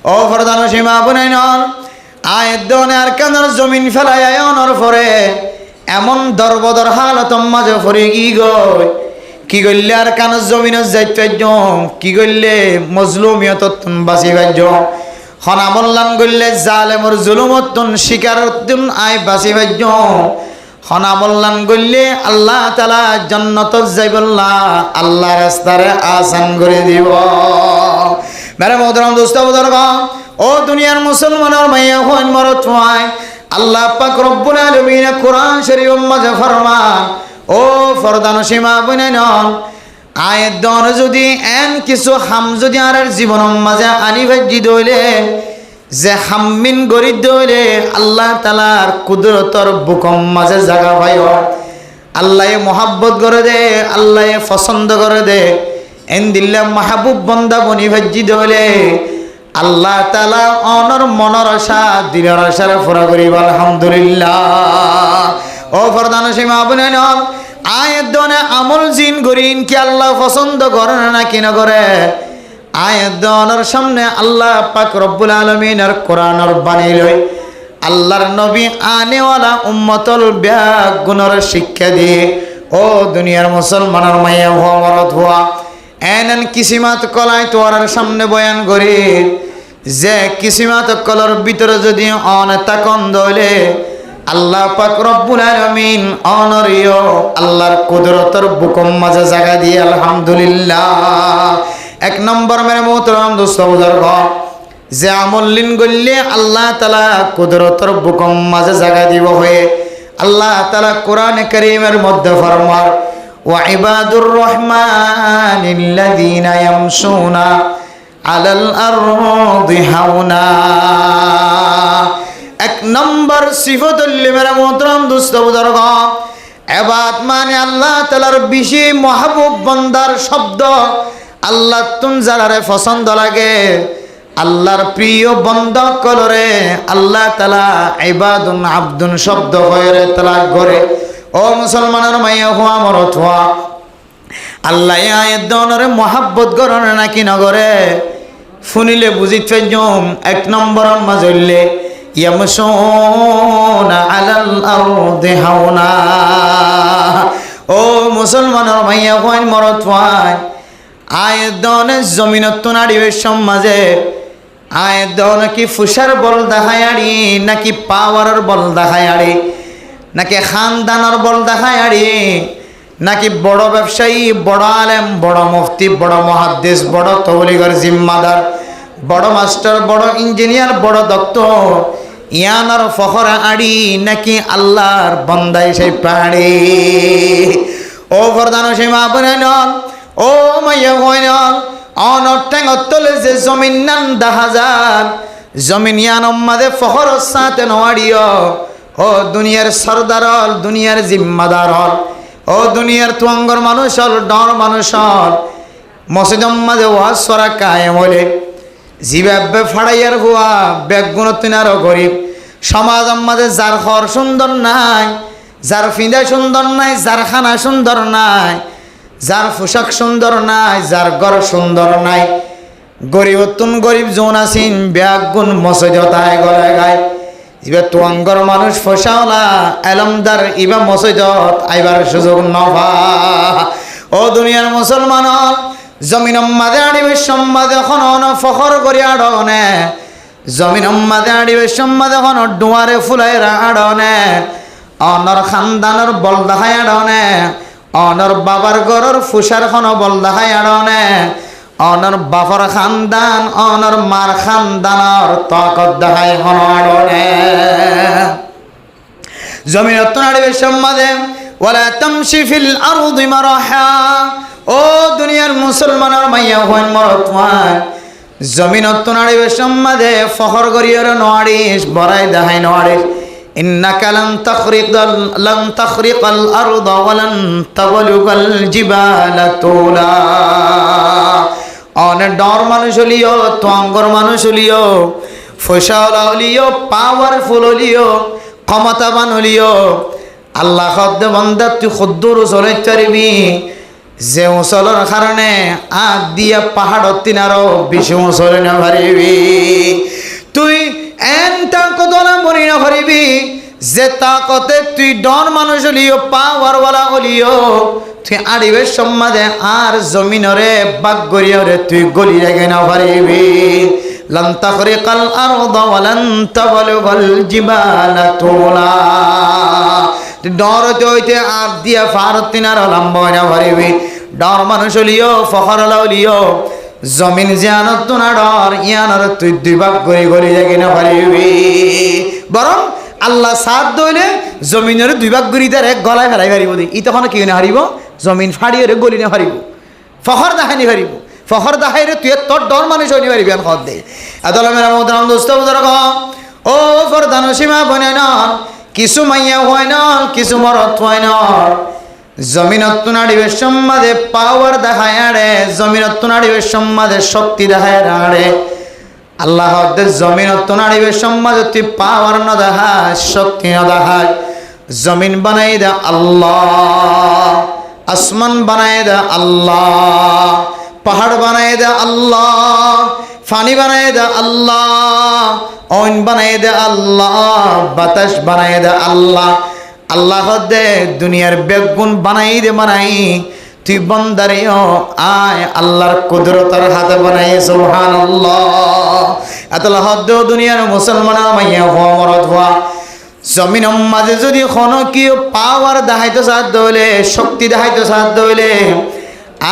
ও ফরদানো সীমা বুনাইনল আয়ের দনে আর কানার জমিন ফেলাই আয়নর পরে এমন দরবদর হালত মাঝে পড়ে কি করলে আর কানার জমিনের যাইত কি করলে মজলুমিয়ত বাঁচি বাজ্য হনামল্লান করলে জালেমর জুলুমতন শিকারতন আয় বাঁচি বাজ্য হনামল্লান করলে আল্লাহ তাআলা জান্নাতত যাইবল্লাহ আল্লাহ রাস্তারে আসান করে দিব। মেরে মোহতারাম দোস্ত বুজুর্গ ও দুনিয়ার মুসলমানের মাইয়া হন মরত হয় আল্লাহ পাক রব্বুল আলামিন কোরআন শরীফ মাঝে ফরমান ও ফরদানো সীমা বুনাইনন আয়ের দন যদি এন কিছু হাম যদি আর জীবনের মাঝে আনি ভাজি দইলে যে হাম্মিন গরিব দইলে আল্লাহ তাআলার কুদরতর বুকম মাঝে জায়গা পাই আল্লাহ মোহাব্বত করে দে আল্লাহ পছন্দ করে দে এন দিল্লা মাহবুব বন্দা বনি ভাজি দইলে আল্লাহ তাআলা অনর মনর আশা দিনের আশারে পুরা করিব আলহামদুলিল্লাহ। ও ফরদানো সীমা বুনাইনন আয়ের দনে আমল জিন গরিন কি আল্লাহ পছন্দ করে না কি না করে আয়ের দনের সামনে আল্লাহ পাক রব্বুল আলামিনের কোরআনের বাণী লই আল্লাহর নবী আনেওয়ালা উম্মতল ব্যাগ গুণর শিক্ষা দিয়ে ও দুনিয়ার মুসলমানের মাইয়া হওয়া মরদ হওয়া এন কিসিমাত কলাই তোয়ার সামনে বয়ান করি যে কিসিমাত কলর ভিতরে যদি অনেতাকন দলে আল্লাহ পাক রব্বুল আলামিন অনরিয় আল্লাহর কুদরতের বুকম মাঝে জায়গা দিয়ে আলহামদুলিল্লাহ। এক নম্বর মেরে মোহতারাম দোস্ত বুজুর্গ যে আমলিন গল্লে আল্লাহ তাআলা কুদরতের বুকম মাঝে জায়গা দিব হয়ে আল্লাহ তাআলা কোরআনে কারীমের মধ্যে ফরমান ওয়া ইবাদুর রহমানিল্লাযীনা ইয়ামশুনা আলাল আরদি হাওনা। এক নম্বর সিফতুল মেরা মোহতারাম দোস্ত বুজুর্গ ইবাদ মানে আল্লাহ তাআলার বেশি মাহবুব বান্দার শব্দ আল্লাহ তুন যারারে পছন্দ লাগে আল্লাহর প্রিয় বান্দা কলরে আল্লাহ তাআলা ইবাদুন আব্দুন শব্দ হয়ে তালাক করে। ও মুসলমানের মাইয়া হওয়া মরত হওয়া আল্লাহ আয়ের দনরে মহাব্বত করন নাকি নগরে শুনিলে বুঝিত পাইজম এক নম্বর মাজল্লে ইয়ামশুনা আলাল আরদি হাওনা। ও মুসলমানের মাইয়া হওয়া মরত হওয়া আয়ের দনে জমিনত নাড়িবে সমাজে আয়ের দন কি ফুসার বল দেখায় আড়ি নাকি পাওয়ারের বল দেখায় আড়ি নাকি খানদানের বল দেখায় আড়ি নাকি বড় ব্যবসায়ী বড় আলেম বড় মুফতি বড় মুহাদ্দিস বড় তবলিগের জিম্মাদার বড় মাস্টার বড় ইঞ্জিনিয়ার বড় ডক্টর ইয়ানার ফখরা আড়ি নাকি আল্লাহর বান্দাই সেই পাড়ি। ও ফরদানো সীমা বুনাইনন ও মাইয়া হইনন অনর ঠেঙতলে যে জমিন নান দাহাজার জমিন ইয়ানম মাঝে ফখর সাথে নড়িও ও দুনিয়ার সরদার হল দুনিয়ার জিম্মাদার হল ও দুনিয়ার তুয়াঙ্গর মানুষ হল ডর মানুষ হল মসজিদম মাঝে ওয়াজ সরা কায়েম হলে জিবাবে ফাড়াইয়ার হুয়া বেগুন তিনারও গরিব সমাজ মাঝে যার ঘর সুন্দর নাই যার ফিঁদা সুন্দর নাই যার খানা সুন্দর নাই যার পোশাক সুন্দর নাই যার ঘর সুন্দর নাই গরিব তুন গরিব জোন আসিন বেগুন মসজিদতায় গলে গায় ইবা তুয়াঙ্গর মানুষ ফসাওলা এলমদার ইবা মসজিদত আইবার সুযোগ নভা। ও দুনিয়ার মুসলমান জমিন মাঝে আড়িবে সম্মাদে এখন ফখর করি আড়নে জমিন মাঝে আড়িবে সম্মাদে এখন ডুয়ারে ফুলাইরা আড়নে অনর খানদানের বল দেখায় আড়নে অনর বাবার ঘরের ফুসার খন বল দেখায় আড়নে অনর বাবার খানদান অনর মার খানদানর তাকত দেখায় হন আড়নে জমিনত আড়িবে সম্মাদে ওয়ালা তামশি ফিল আরদি মারাহা। ও দুনিয়ার মুসলমানের মাইয়া হন মরত হয় জমিনত নাড়িবে সম্মাদে ফখর করিয়ার নোয়ারিস বড়াই দেখায় নোয়ারিস ইন্নাকা লান তাখরিকাল আরদা ওয়ালান তাবলুগাল জিবালা তুলা। অনেক ডর মানুষ হলিও তোয়াঙ্গর মানুষ হলিও ফসাওয়ালা হলিও পাওয়ারফুল হলিও ক্ষমতাবান হলিও আল্লাহ খদ্দে বান্দা তুই খদ্দুর চলে চারিবি যে উঁচলের কারণে আগ দিয়া পাহাড়ত তিনারও বেশি উঁচলে না পারিবি। যে তাকতে তুই ডন মানুষ হলিও পাওয়ারওয়ালা হলিও তুই আড়িবের সম্মাদে আর জমিনরে বাগ গরিয়রে তুই গলি রেগে না পারিবি লান তাখরিকাল আরদা ওয়ালান তাবলুগাল জিবালা তুলা ডরতে হইতে আর দিয়া ফারতিনার লম্বা না পারিবি ডর মানুষ হলিও ফখর হলিও জমিন জানত তো না ডর ইয়ানর তুই দুই ভাগ করে গলি রেগে না পারিবি বরং আল্লাহ সাথ দইলে জমিনের দুই ভাগ গড়ি তার এক গলায় ফেলাই হারিব দি ই তখন কি না হারিব জমিন ফাড়িয়ে গলি না হারিব ফখর দেখানি হারিব ফখর দেখাইরে তুই তোর ডর মানুষ হইনি পারিবি আর খদ দে আদলা মেরা মোহতারাম দোস্ত বুজুর্গ ও ফরদান সীমা বনে না কিছু মাইয়া হয় না কিছু মরত হয় না জমিনত নাড়িবে সম্মাদে পাওয়ার দেখায় আড়ে জমিনত নাড়িবে সম্মাদে শক্তি দেখায় আড়ে আল্লাহ জমিনত নাড়িবে সম্মাদে তুই পাওয়ার না দেখায় শক্তি না দেখায় জমিন বানাই দে আল্লাহ আসমান বানাই দে আল্লাহ পাহাড় বানাই দে আল্লাহ ফানি বানাই দে আল্লাহ অইন বানাই দে আল্লাহ বাতাস বানাই দে আল্লাহ আল্লাহ দে দুনিয়ার বেগুন বানাই দে বানাই তুই বন্দারিও আয় আল্লাহর কুদরতের হাতে বানাই সুবহানাল্লাহ আল্লাহ দে দুনিয়ার মুসলমান মাইয়া হওয়া মরদ হওয়া জমিন মাঝে যদি কোনো কি পাওয়ার দেখাইতে সাধ্য হইলে শক্তি দেখাইতে সাধ্য হইলে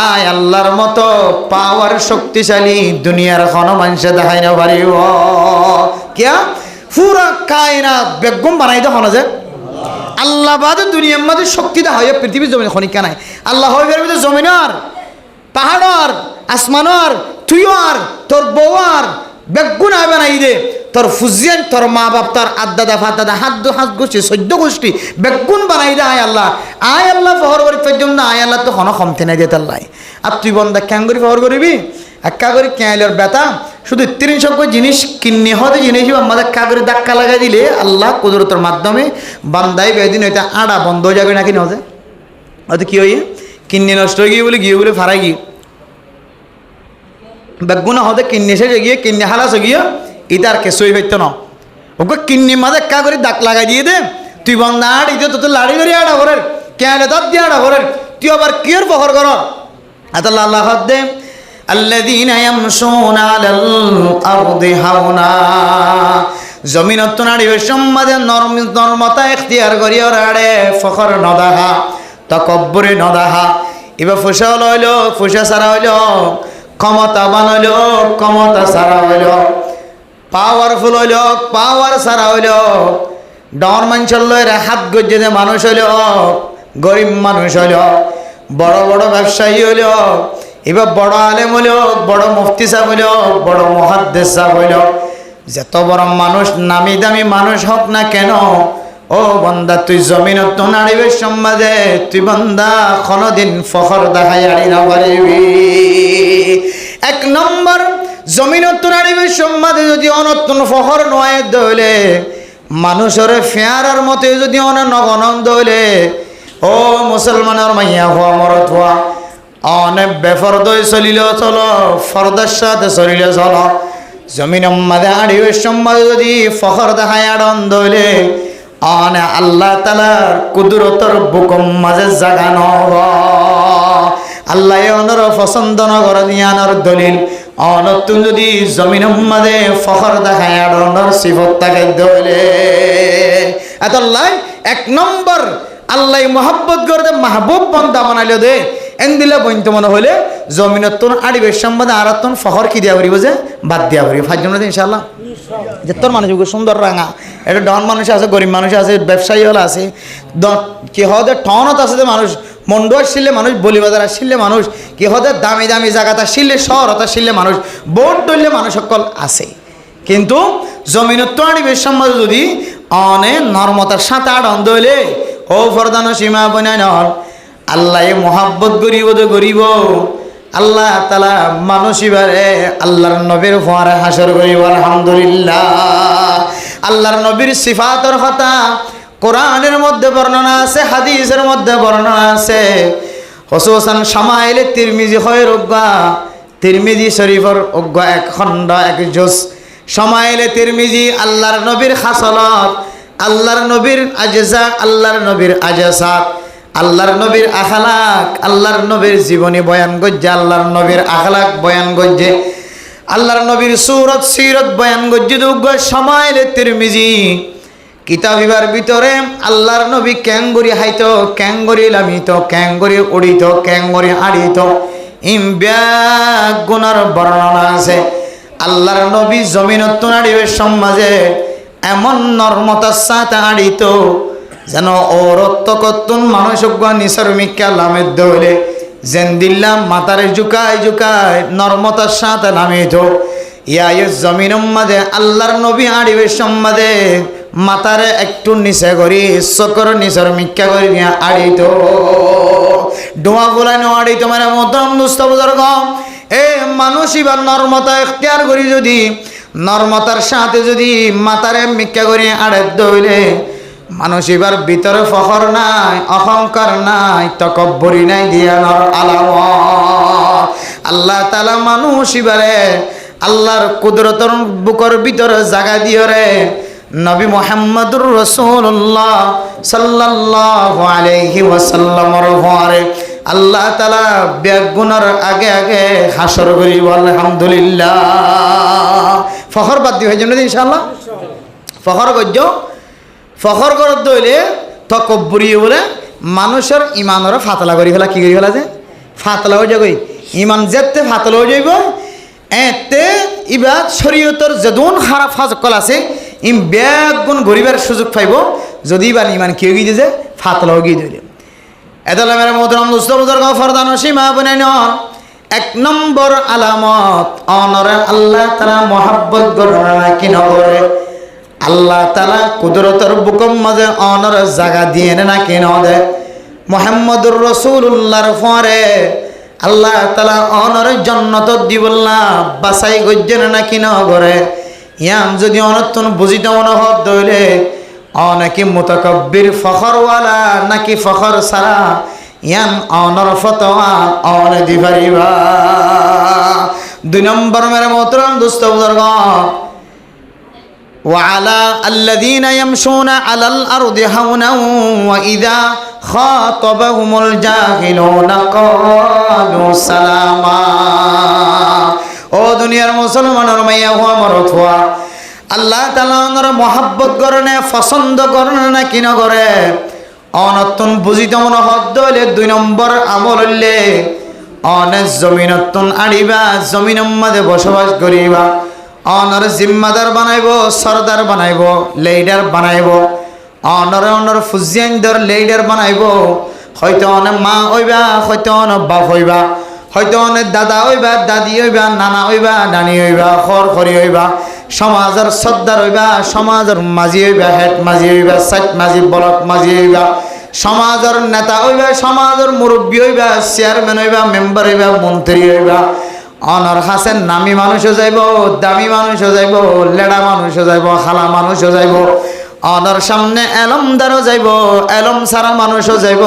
আয় আল্লাহর মতো পাওয়ার শক্তিশালী দুনিয়ার কোনো মানুষে দেখাই না পারিব কিয়া পুরা কায়নাত বেগম বানাই দে হনা যে আল্লাহ বাদে দুনিয়ার মধ্যে শক্তি দেখা হয় পৃথিবীর জমিন খনিকা নাই আল্লাহ হয়ে বেরবে জমিনার পাহাড়র আসমানর তুইয়ার তোর বউয়ার বেগুন আয় বানাই দে তোর ফুজিয়ান তোর মা বাপ তোর আদাদা ফাদাদা হাত গোষ্ঠী 14 গোষ্ঠী বেগুন বানাই দে আয় আল্লাহ ফহর করি তোর না আয় আল্লাহ তো হন কমতে নাই দিয়ে তাল্লাই আর তুই বন্দা ক্যাং করি ফহর করবি একা করে ক্যাঁলের বেতা শুধু 300 জিনিস কিনে হতে জিনিস আমাদের কাগরে ধাক্কা লাগাই দিলে আল্লাহ কুদরতের মাধ্যমে বান্দাই বেদিন হইতে আড়া বন্ধ হয়ে যাবে নাকি নজে হয়তো কি হইয়ে কিনে নষ্ট হয়ে গিয়ে বলে ফারাই গিয়ে বেগুনা হতে কিনে এসে গিয়ে কিনে হালাস গিয়ে ইতার কেসই হইতো না ওকে কিন্নি মাঝে একা করে দাগ লাগাই দিয়ে দে তুই বন্দা আড় ইতে তো লাড়ি ধরে আড়া ঘরের ক্যাঁলে দাঁত দিয়ে আড়া ঘরের তুই আবার কিয়র ফখর কর আল্লাহ আল্লাহ দে الذين يمشون على الأرض هونا জমিনত নাড়িবে সম্মাদে নরমতা ইখতিয়ার করিও রাড়ে ফখর নদাহা তাকাব্বুরে নদাহা এবার ফুসা লইলো ফুসা সারা হইলো ক্ষমতা বানাইলো ক্ষমতা সারা হইলো পাওয়ারফুল হইলো পাওয়ার সারা হইলো ডর মানুষের লইরে হাত গজ্জে মানুষ হইলো গরিব মানুষ হইলো বড় বড় ব্যবসায়ী হইলো এবার বড় আলেম হইল বড় মুফতি সাহেব হইল বড় মুহাদ্দিস সাহেব হইল যত বড় মানুষ নামি দামি মানুষ হোক না কেন ও বান্দা তুই জমিনত তো নাড়িবে সম্মাদে তুই বান্দা কোনদিন ফখর দেখাই আড়ি না পারিবি এক নম্বর জমিনত তো নাড়িবে সম্মাদে যদি অনতন ফখর নয় দইলে মানুষের ফেয়ারার মতে যদি অনগনন্দ হইলে ও মুসলমানের মাইয়া হওয়া মরত হওয়া অনেক বেফরদই চলিল চলো ফরদার সাথে চলিল চলো জমিন মাঝে আড়িবে সম্মাদে যদি ফখর দেখায় আনন্দ হইলে অনে আল্লাহ তালার কুদরতর বুকম মাঝে জাগানো আল্লাহ অনর পছন্দ নগর নিয়ানোর দলিল অনতুন যদি জমিন মাঝে ফখর দেখায় আনন্দর সিফত তাকে দইলে এত এক নম্বর আল্লাহ মোহাব্বত করতে মাহবুব বন্দা বানাইল দে এন্দিলা বইন্ত মনে হইলে জমিনত তোর আড়িবের সম্বন্ধে আর তোর ফখর কি দিয়া করিব যে বাদ দিয়া করিব ফাইজম না ইনশাআল্লাহ যে তোর মানুষ সুন্দর রাঙা এটা ডন মানুষ আছে গরিব মানুষ আছে ব্যবসায়ী হলে আছে কি হতে টনত আছে যে মানুষ মন্ডু আসলে মানুষ বলিবাজার আসলে মানুষ কি হতে দামি দামি জায়গাতে আসলে শহরত আসলে মানুষ বোট ধরলে মানুষ সকল আছে কিন্তু জমিনত তো আড়িবের সম্বন্ধে যদি অনে নর্মতার সাথে আনন্দ হইলে ও ফরদান সীমা বনায় নল আল্লাহ মোহাব্বত গরিব আল্লাহ তালা মানুষ এবারে আল্লাহর নবীর ফোয়ারে হাসর করিব আলহামদুলিল্লাহ আল্লাহর নবীর সিফাতর কথা কোরআনের মধ্যে বর্ণনা আছে হাদিসের মধ্যে বর্ণনা আছে হুসুসান শামাইলে তিরমিজি খয়ের অজ্ঞা তিরমিজি শরীফর অজ্ঞা এক খণ্ড এক জুজ শামাইলে তিরমিজি আল্লাহর নবীর খাসলত আল্লাহর নবীর আজেজা, আল্লাহর নবীর আজাসাত, আল্লাহর নবীর আখলাক, আল্লাহর নবীর জীবনী বয়ান গজ্জে, আল্লাহর নবীর আখলাক বয়ান গজ্জে, আল্লাহর নবীর সুরত সিরত বয়ান গজ্জে দুগ্গ সময় তিরমিজি কিতাবিবার ভিতরে আল্লাহর নবী ক্যাঙ্গুরি হাইতো, ক্যাঙ্গুরি লামিত, ক্যাঙ্গুরি উড়িত, ক্যাঙ্গুরি আড়িত, ব্যাগ গুনার বর্ণনা আছে। আল্লাহর নবী জমিনত নাড়িবে সমাজে এমন নর্মতার সাথে আড়িত যেন ওরত্ব কত্তুন মানুষ নিসর মিক্কা লামের দৌলে জেন্দিল্লা মাতারে জুকায় জুকায় নর্মতার সাথে নামিত। ইয়া জমিন মাঝে আল্লাহর নবী আড়িবে সমাজে মাতারে একটু নিচে করি চকর নিচর মিক্কা করি নিয়ে আড়িত, ডোয়া গোলানো আড়িত। মানে মতম দুস্থ বুজুর্গ, এ মানুষ এবার নর্মতা এখতিয়ার করি যদি নর্মতার সাথে যদি মাতারে মিক্কা করি আড়ে দইলে মানুষ এবার ভিতরে ফখর নাই, অহংকার নাই, তকব্বরি নাই, দিয়ানোর আলামত। আল্লাহ তাআলা মানুষ এবারে আল্লাহর কুদরতর বুকর ভিতরে জায়গা দিও রে নবী মুহাম্মদুর রাসূলুল্লাহ সাল্লাল্লাহু আলাইহি ওয়াসাল্লামর ঘরে আল্লাহ তাআলা বেগুনার আগে আগে হাসর করিব। আলহামদুলিল্লাহ। ফখর বাদ দিও জন্য ইনশাআল্লাহ ফখর গজ্জ ফখর করত হইলে তকব্বুরি বলে মানুষের ইমানের ফাতলা করি ফেলা। কি করি ফেলা যে ফাতলা হয়ে যাবে ইমান যেতে ফাতলা হয়ে যাইব এতে ইবাদ শরীয়তর যেদুন খারাপ ফাজকল আছে ইম ব্যাগ গুণ গরিবের সুযোগ পাইব যদি ইবার ইমান কি হয়ে যে ফাতলা হয়ে গিয়ে এদালে মেরে মোহতরম দোস্ত বুজুর্গ ফরদান সীমা বনে নন এক নম্বর আলামত অনরে আল্লাহ তাআলা মহব্বত গড়না কি নগরে আল্লাহ তাআলা কুদরতের বুকম মাঝে অনর জায়গা দিয়ে না কি নদে মুহাম্মদুর রাসূলুল্লাহর পরে আল্লাহ তাআলা অনর জান্নাত দিবল্লা বাসাই গজ্জেন না কি নগরে ইয়াম যদি অনতন বুঝিত মনে হদ দইলে অনাকি মুতাকাব্বির ফখরওয়ালা নাকি ফখর সারা ইয়ান অনর ফতোয়া অন দিবারিবা। দুই নম্বর মেরে মোহতরম দোস্ত বুজুর্গ وعلى الذين يمشون على الأرض هونا وإذا خاطبهم الجاهلون قالوا سلاما। ও দুনিয়ার মুসলমানের মাইয়া হওয়া মরত হওয়া আল্লাহ তাআলা ওনার মহব্বত করে পছন্দ করে না কি না করে অনতুন বুঝিত মনে হদ হইলে দুই নম্বর আমল হইলে অনে জমিনতুন আড়িবা জমিনের মাঝে বসবাস করিবা অনর জিম্মাদার বানাইব সরদার বানাইব লিডার বানাইব অনর ফুজিয়ানদার লিডার বানাইব হয়তো অনে মা হইবা হয়তো অনে বাপ হইবা হয়তো অনেক দাদা হইবা দাদি হইবা নানা হইবা নানি হইবা খর খরি হইবা সমাজের সর্দার হইবা সমাজের মাঝি হইবা হেড মাঝি হইবা সাইট মাঝি ব্লক মাঝি হইবা সমাজের নেতা হইবা সমাজের মুরব্বী হইবা চেয়ারম্যান হইবা মেম্বার হইবা মন্ত্রী হইবা অনর হাসেন নামি মানুষও যাইব দামি মানুষও যাইব লেডা মানুষও যাইব খালা মানুষও যাইব অনর সামনে এলমদারও যাইব এলম সারা মানুষও যাইব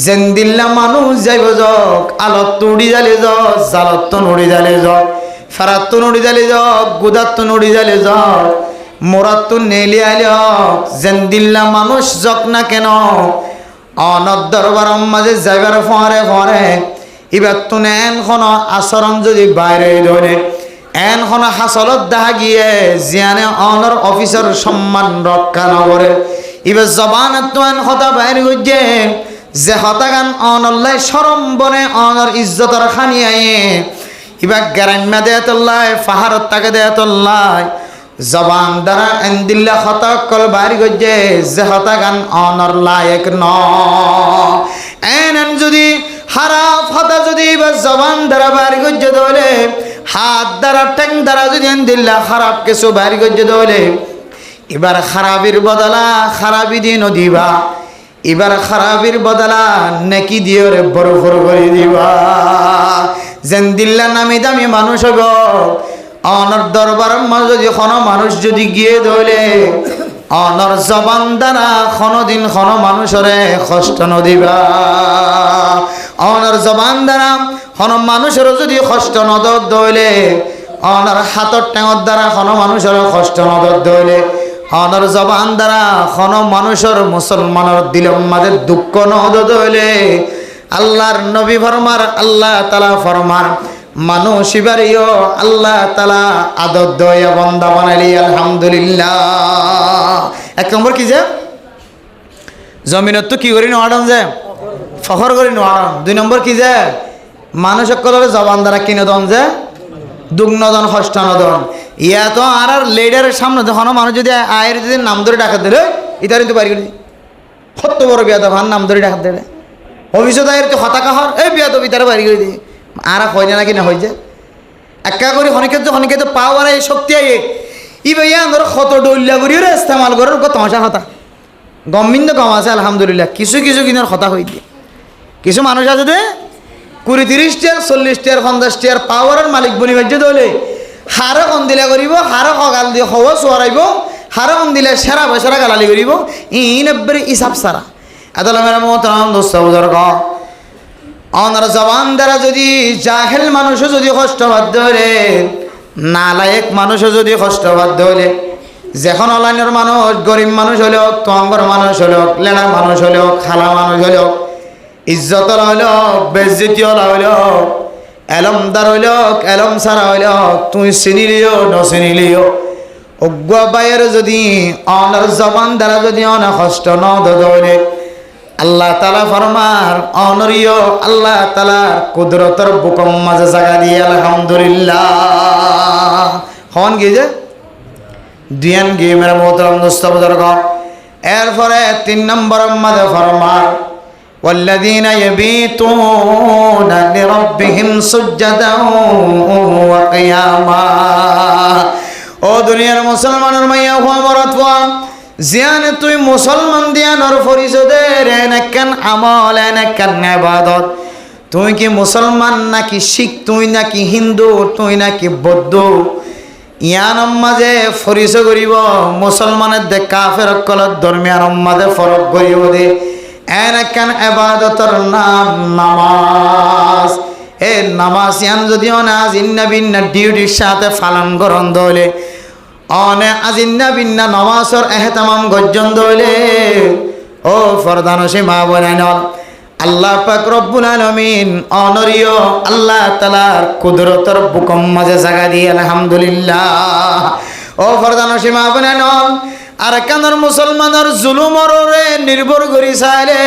জেন্দিল্লা মানুষ যাইব যক আলত উড়ি জালে যক জালত উড়ি জালে যক ফেরাত উড়ি জালে যক গুদাত উড়ি জালে যক মোরাত নেলি আইল জেন্দিল্লা মানুষ যক না কেন অনর দরবার মাঝে যাইবার ফরে ফরে এবার তুন এনখন আচরণ যদি বাইরে ধরে এনখন হাসলত দেখা গিয়ে জিয়ানে অনর অফিসের সম্মান রক্ষা নগরে এবার জবান তো এন কথা বাইরে গিয়ে যে হতাগান অনল্লাই সরম বনে অনর ইজ্জতর খানিয়ায় এবার গ্রাম্যা দেয়াতল্লায় পাহাড়ত তাকে দেয়াতল্লায় জবান দ্বারা এন্দিল্লা হতাকল বাইরে গিয়ে যে হতাগান অনর লায়ক ন এন যদি খারাপ হতা যদি জবান দ্বারা বাড়ি গজ্জে দলে হাত দ্বারা ট্যাং দ্বারা যদি দিল্লা খারাপ কিছু বাড়ি গজ্জে দলে এবার খারাপির বদলা খারাপি দিন দিবা এবার খারাপির বদলা নেকি দিয়ে রে বড় বড় করে দিবা যেন দিল্লা নামি দামি মানুষ হব অনর দরবারের মাঝে যদি কোনো মানুষ যদি গিয়ে দলে অনর জবান দ্বারা কোনদিন কোনো মানুষরে কষ্ট নদিবা অনর জবান দ্বারা কোনো মানুষের যদি কষ্ট নদর দইলে অনর হাতর টেঙর দ্বারা কোনো মানুষের কষ্ট নদর দইলে অনর জবান দ্বারা খন মানুষের মুসলমানের দিলের মাঝে দুঃখ নদ দইলে আল্লাহর নবী ফরমার আল্লাহ তালা ফরমার মানুষ এবারেও আল্লাহ তালা আদর দয়া বন্দা বানাইলি আলহামদুলিল্লাহ। এক নম্বর কি যে জমিনত তো কি করি নোয়াডন যে ফখর করি নোয়াডন। 2 নম্বর কি যে মানুষ সকলের জবান দ্বারা কিনদন যে দুগ্নদন হস্তানদন। ইয়া তো আর লেডারের সামনে যখন মানুষ যদি আয়ের যদি নাম ধরে ডাকা দিলে ইতার কিন্তু বাড়ি করে কত বড় বিয়া ভান নাম ধরে ডাকা দিলে ভবিষ্যৎ আয়ের তো হতাকা হর এই বিয়া তো বিতারে বাড়ি করে দিই আর হয় না নাকি না হয়ে যায় একা করি হনিকে তো পাওয়ার এই শক্তি আয়ে ই ভাইয়া ধরো কত ডল্লা করিও রে ইস্তেমাল করার তমাশা হতা গমিন তো কম আছে আলহামদুলিল্লাহ। কিছু কিনার হতা হয়ে দিয়ে কিছু মানুষ আছে যে 20-30 টিয়ার 40 টিয়ার 50 টিয়ার পাওয়ারের মালিক বনি ভাজ্য দলে হারে কন দিলা করিব হারে সগাল দিয়ে হওয়া চোয়ারাইব হারে কন দিলে সেরা বেসেরা গালালি করিব ইনব্বর ইসাব সারা এতলা মেরা মোহতারাম দোস্ত বুজুর্গ অনার জবান দ্বারা যদি জাহেল মানুষও যদি কষ্টবাদ হলে নালায়েক মানুষও যদি কষ্টবাদ হলে যখন অনলাইনের মানুষ গরিব মানুষ হলেও তঙ্গর মানুষ হলেও লেনা মানুষ হলেও খালা মানুষ হলেও ইজ্জতর হইলেও বেজ্জতি হইলেও এলমদার হইলেও এলম সারা হইলেও তুই চিনিলিও নচিনিলিও অজ্ঞ বাইয়ের যদি অনার জবান দ্বারা যদি অনেক কষ্ট ন দলে আল্লাহ তালা ফরমার অনরীয় আল্লাহ তালা কুদরতর বুকম মাঝে জায়গা দিয়ে আলহামদুলিল্লাহ হন গিয়ে যে দিয়ান গিয়ে মেরা মোহতরম দোস্ত বুজুর্গ। এরপরে 3 নম্বর মাঝে ফরমার والذين يبيتون لربهم سجدا وقياما। ও দুনিয়ার মুসলমানের মাইয়া হওয়া মরত হওয়া জিয়ানে তুই মুসলমান দিয়ানোর পরিচয়ের এনেকান আমল এনেকান ইবাদত তুই কি মুসলমান নাকি শিখ তুই নাকি হিন্দু তুই নাকি বৌদ্ধ ইয়ানোর মাঝে পরিচয় করিব মুসলমানের দে কাফের কলত ধর্মিয়ানোর মাঝে ফরক করিব দে এনেকান ইবাদতর নাম নামাজ। এ নামাজ ইয়ান যদি অনাজ ইন্না বিন্না ডিউটির সাথে পালন করন দলে অনে আজিন্না বিন্না নমাজর এহতামাম গজ্জন দলে ও ফরদানসি মা বোনেন আল্লাহ পাক রব্বুল আলামিন অনরীয় আল্লাহ তাআলার কুদরতের বুকম মাঝে জায়গা দিয়ে আলহামদুলিল্লাহ। ও ফরদানসি মা বোনেন আর কানার মুসলমানের জুলুমরে নির্ভর করি চাইলে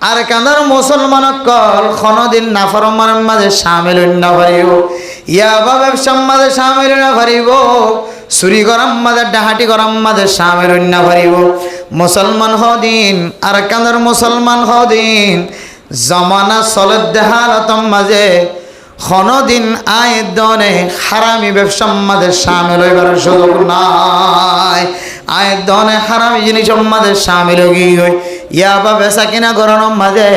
আর কানার মুসলমান কল কোনদিন নাফরমানের মাঝে শামিল না পারিব ইয়াবা ব্যবসার মাঝে শামিল না পারিব চুরি গরম মাঝে ডাহাটি গরম মাঝে শামিল না পারিব মুসলমান হদিন আর কানার মুসলমান হদিন জমানা চলত দেহালতম মাঝে কোনদিন আয় দনে হারামি ব্যবসার মাঝে শামিল হইবার সুযোগ নাই। আয় দনে হারামি জিনিসের মাঝে শামিল হই ইয়াবা বেচা কিনা গরমের মাঝে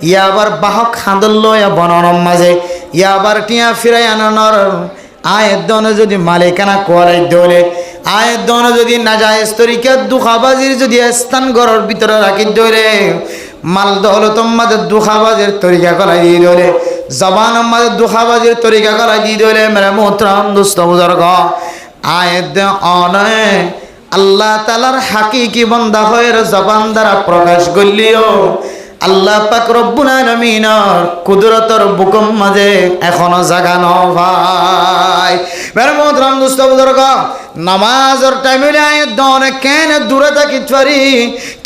ইয়াবার বাহক খাঁদল লয়া বননের মাঝে ইয়াবার টিয়া ফিরাই আনানোর আয়ের দনে যদি মালিকানা কোয়ালাই দলে আয়ের দনে যদি নাজায়েজ তরিকা দুখাবাজির যদি স্থান ঘরের ভিতরে রাখি ধরে মাল দৌলতম মাঝে দুখাবাজির তরিকা কলাই দিয়ে দলে জবানের মাঝে দুখাবাজির তরিকা কলাই দিয়ে দলে মেরে মোহতরম দোস্ত বুজুর্গ আয়ের অনে আল্লাহ তাআলার হাকিকি বান্দা হয়ে জবান দ্বারা প্রকাশ করলিও আল্লাহ পাক রব্বুল আলামিনের কুদরতের বুকম মাঝে এখনো জাগা ন ভাই মেরে মোহতরম দোস্ত বুজুর্গ নামাজের টাইমে আয়াত দনে কেন দূরে থাকি পারি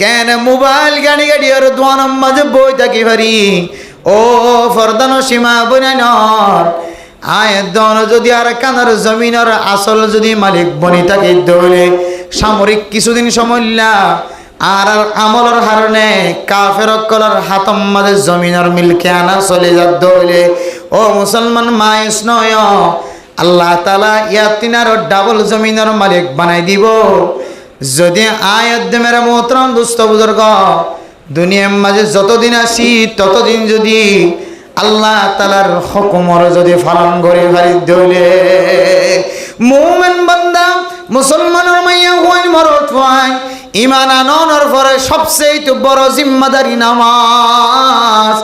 কেন মোবাইল গাড়ি আর দোয়ানের মাঝে বই থাকি পারি ও ফরদানো সীমা বনাইনর আয়াত দন যদি আর কানার জমিনের আসল যদি মালিক বনি থাকে দলে সামরিক কিছুদিন সময়লা আর আমলের হারণে কাফের কলার হাতম মাঝে জমিনের মিলকে আনা চলে যা দলে ও মুসলমান মাইস নয় আল্লাহ তাআলা ইয়াতিনার ডাবল জমিনের মালিক বানাই দিব যদি আয়াত মেরা মোহতরম দুস্থ বুজুর্গ দুনিয়ার মাঝে যতদিন আসি ততদিন যদি আল্লাহ তাআলার হুকুমর যদি পালন করে ভারি দলে মুমিন বান্দা মুসলমানের মাইয়া হই মরত হই ঈমান আনানোর পরে সবচেয়ে বড় জিম্মাদারি নামাজ।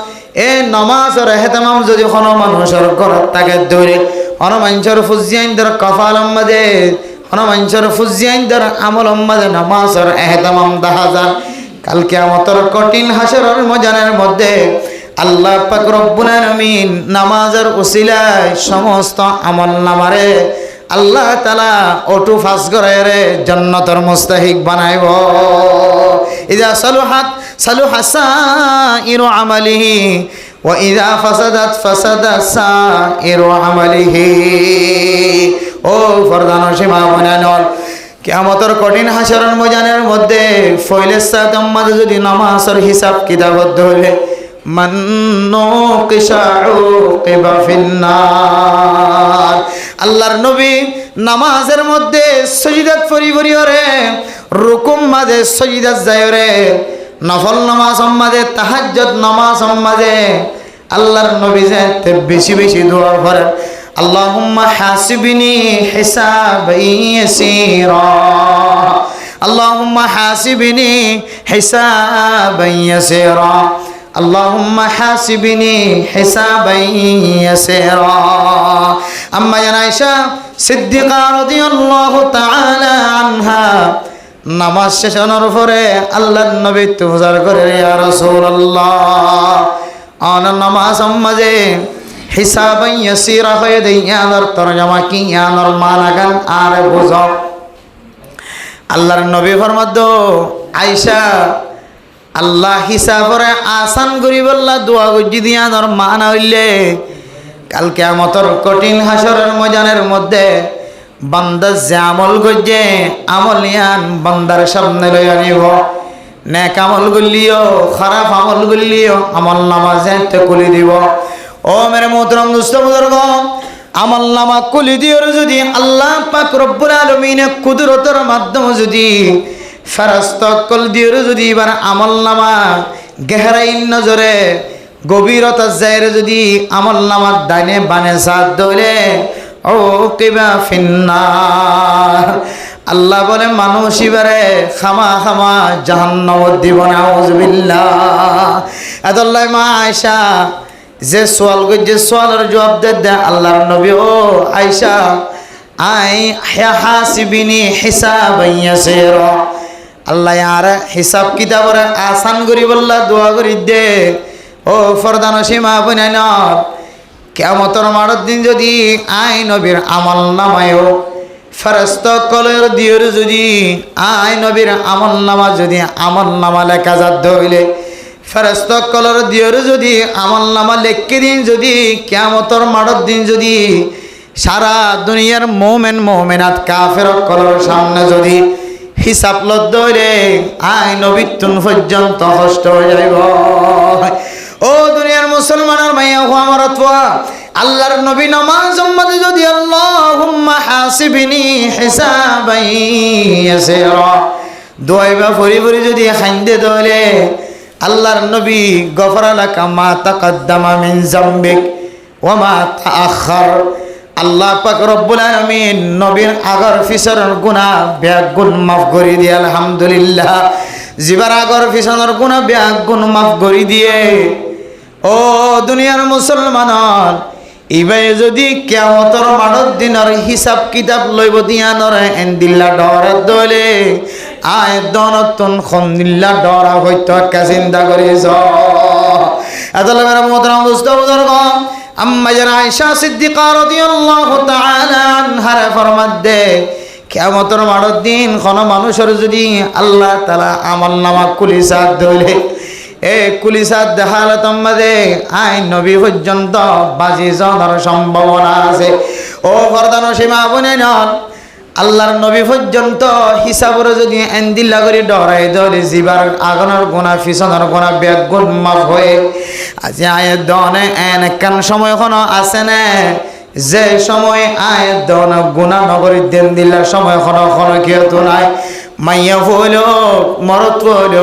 এ নামাজের ইহতিমাম যদি কোনো মানুষের ঘর থাকে ধরে অনমাঞ্চর ফুজিয়াইনদের কপালের মাঝে কোন মানুষের ফুজিয়াইন দ্বারা আমল মাঝে নামাজের এহতামাম দেখা যান কাল কিয়ামতের কঠিন হাসরের ময়দানের মধ্যে আল্লাহ পাক রব্বুল আলামিন নামাজের উসিলায় সমস্ত আমল নামারে আল্লাহ তাআলা অটো ফাস করে রে জান্নাতের মুস্তাহিক বানাইব ইযা সালুহাত সালুহা সাইরু আমালিহি ওয়া ইযা ফাসাদাত ফাসাদা সাইরু আমালিহি ও ফরদান সীমা বানানোর কিয়ামতের কঠিন হাসরের ময়দানের মধ্যে ফয়লের সাথে আমাদের যদি নামাজের হিসাব কিতাবত হইলে আল্লাহর নবী নামাজের মধ্যে সজিদাত পরি রে রুকুম মাঝে সজিদাত যায় রে নফল নামাজ মাঝে তাহাজ্জুদ নামাজ মাঝে আল্লাহর নবী যে বেশি বেশি দোয়া করেন আল্লাহুম্মা হাসিবনি হিসাবান ইয়াসীরা আল্লাহুম্মা হাসিবনি হিসাবান ইয়াসীরা আল্লাহুম্মা হাসিবনি হিসাবান ইয়াসীরা আম্মা আয়েশা সিদ্দিকা রাদিয়াল্লাহু তাআলা আনহা নামাজ শেষ হওয়ার পরে আল্লাহর নবী তুজার করে ইয়া রাসূলুল্লাহ আন নামাজ মাঝে হিসাবান ইয়াসীরা হয়ে দেয়ার তরজমা কি ইয়ার মানাগান আর বুঝো আল্লাহর নবী ফরমাতো আয়েশা আল্লাহ হিসাবরে আসান করি বললা দোয়া গজি দিয়া নর মানা হইলে কাল কিয়ামতের কঠিন হাসরের ময়দানের মধ্যে বান্দা যে আমল গজে আমল ইয়ান বান্দার সামনে লই আনিব নেক আমল গলিও খারাপ আমল গলিও আমল নামাজে তে কুলি দিব ও মেরে মোহতরম দোস্ত বুজুর্গ আমল নামা কুলি দিওর যদি আল্লাহ পাক রব্বুল আলামিন কুদরতের মাধ্যমে যদি ফেরেশতা কল দিওর যদি এবার আমল নামা গহরাইন নজরে গভীরতা যায়রে যদি আমল নামা ডাইনে বানে সাথ দলে ও কিবা ফিন্নার আল্লাহ বলে মানুষ এবারে খামা খামা জাহান্নামত দিব নাউযুবিল্লাহ আদাল্লাহ মা আয়েশা যে সোয়াল যে সোয়ালের জবাব দে আল্লাহর নবী ও আয়েশা আই হাসিবিনি হিসাবান ইয়াসীরা আল্লাহ আর হিসাব কিতাবরে আসান করি বললা দোয়া করি দে ও ফরদান সীমা বনাইন কিয়ামতের মাঠের দিন যদি আই নবীর আমল নামায়ও ফেরেশতা কলের দিওর যদি আই নবীর আমল নামা যদি আমল নামা লেখা যাত হইলে ফেরেশতা কলের দিওর যদি আমল নামা লেখকে দিন যদি কিয়ামতের মাঠের দিন যদি সারা দুনিয়ার মুমিন মুমিনাত কাফের কলের সামনে যদি হিসাব লদ্দ হইলে আই নবীর তুন পর্যন্ত কষ্ট হয়ে যাইব ও দুনিয়ার মুসলমানের মাইয়া হো আমার তোয়া আল্লাহর নবী নামাজ উম্মতে যদি আল্লাহুম্মা হাসিবনি হিসাবান ইয়াসীরা দোয়াইবা ফরি ফরি যদি খাইন্দে দলে আল্লাহর নবী গফরা লাকা মা তাকদ্দামা মিন যামবিক ওয়া মা তাআখার আল্লাহ পাক রব্বুল আলামিন নবীর আগর পিছনের গুনাহ ব্যাগ গুণ মাফ করে দিয়ে আলহামদুলিল্লাহ জিবার আগর পিছনের গুনাহ ব্যাগ গুণ মাফ করে দিয়ে ও দুনিয়ার মুসলমান ইবাই যদি কিয়ামতের মাঠের দিনের হিসাব কিতাব লইব দিয়ানর এন্দিল্লা ডরা দলে আয় দনতন খন্দিল্লা ডরা হইতো কা চিন্তা করিস এতলে মেরা মোহতরম দোস্ত বুজুর্গ আম্মা জান আয়েশা সিদ্দিকা রাদিয়াল্লাহু তাআলা আনহার ফরমাত দে কিয়ামতের মাঠের দিন কোন মানুষের যদি আল্লাহ তাআলা আমল নামা কুলিসাত দলে এ কুলিসাত দেখালে তোমাদের আই নবী পর্যন্ত বাজি যাওয়ার সম্ভাবনা আছে ও ফরদান সীমা বনে নন আল্লাহর নবী পর্যন্ত হিসাবর যদি এন্দিল্লা করে ডরাই ধরে জিবার আগনের গুণা পিছনের গুণা ব্যাগ গুণ মাফ হয়ে আজি আয়ের দনে এন কান সময় কোনো আছে না যে সময় আয়ের দন গুণা নগরী দেন দিল্লার সময় কোনো কেউ তো নাই মাইয়া হইল মরত হইল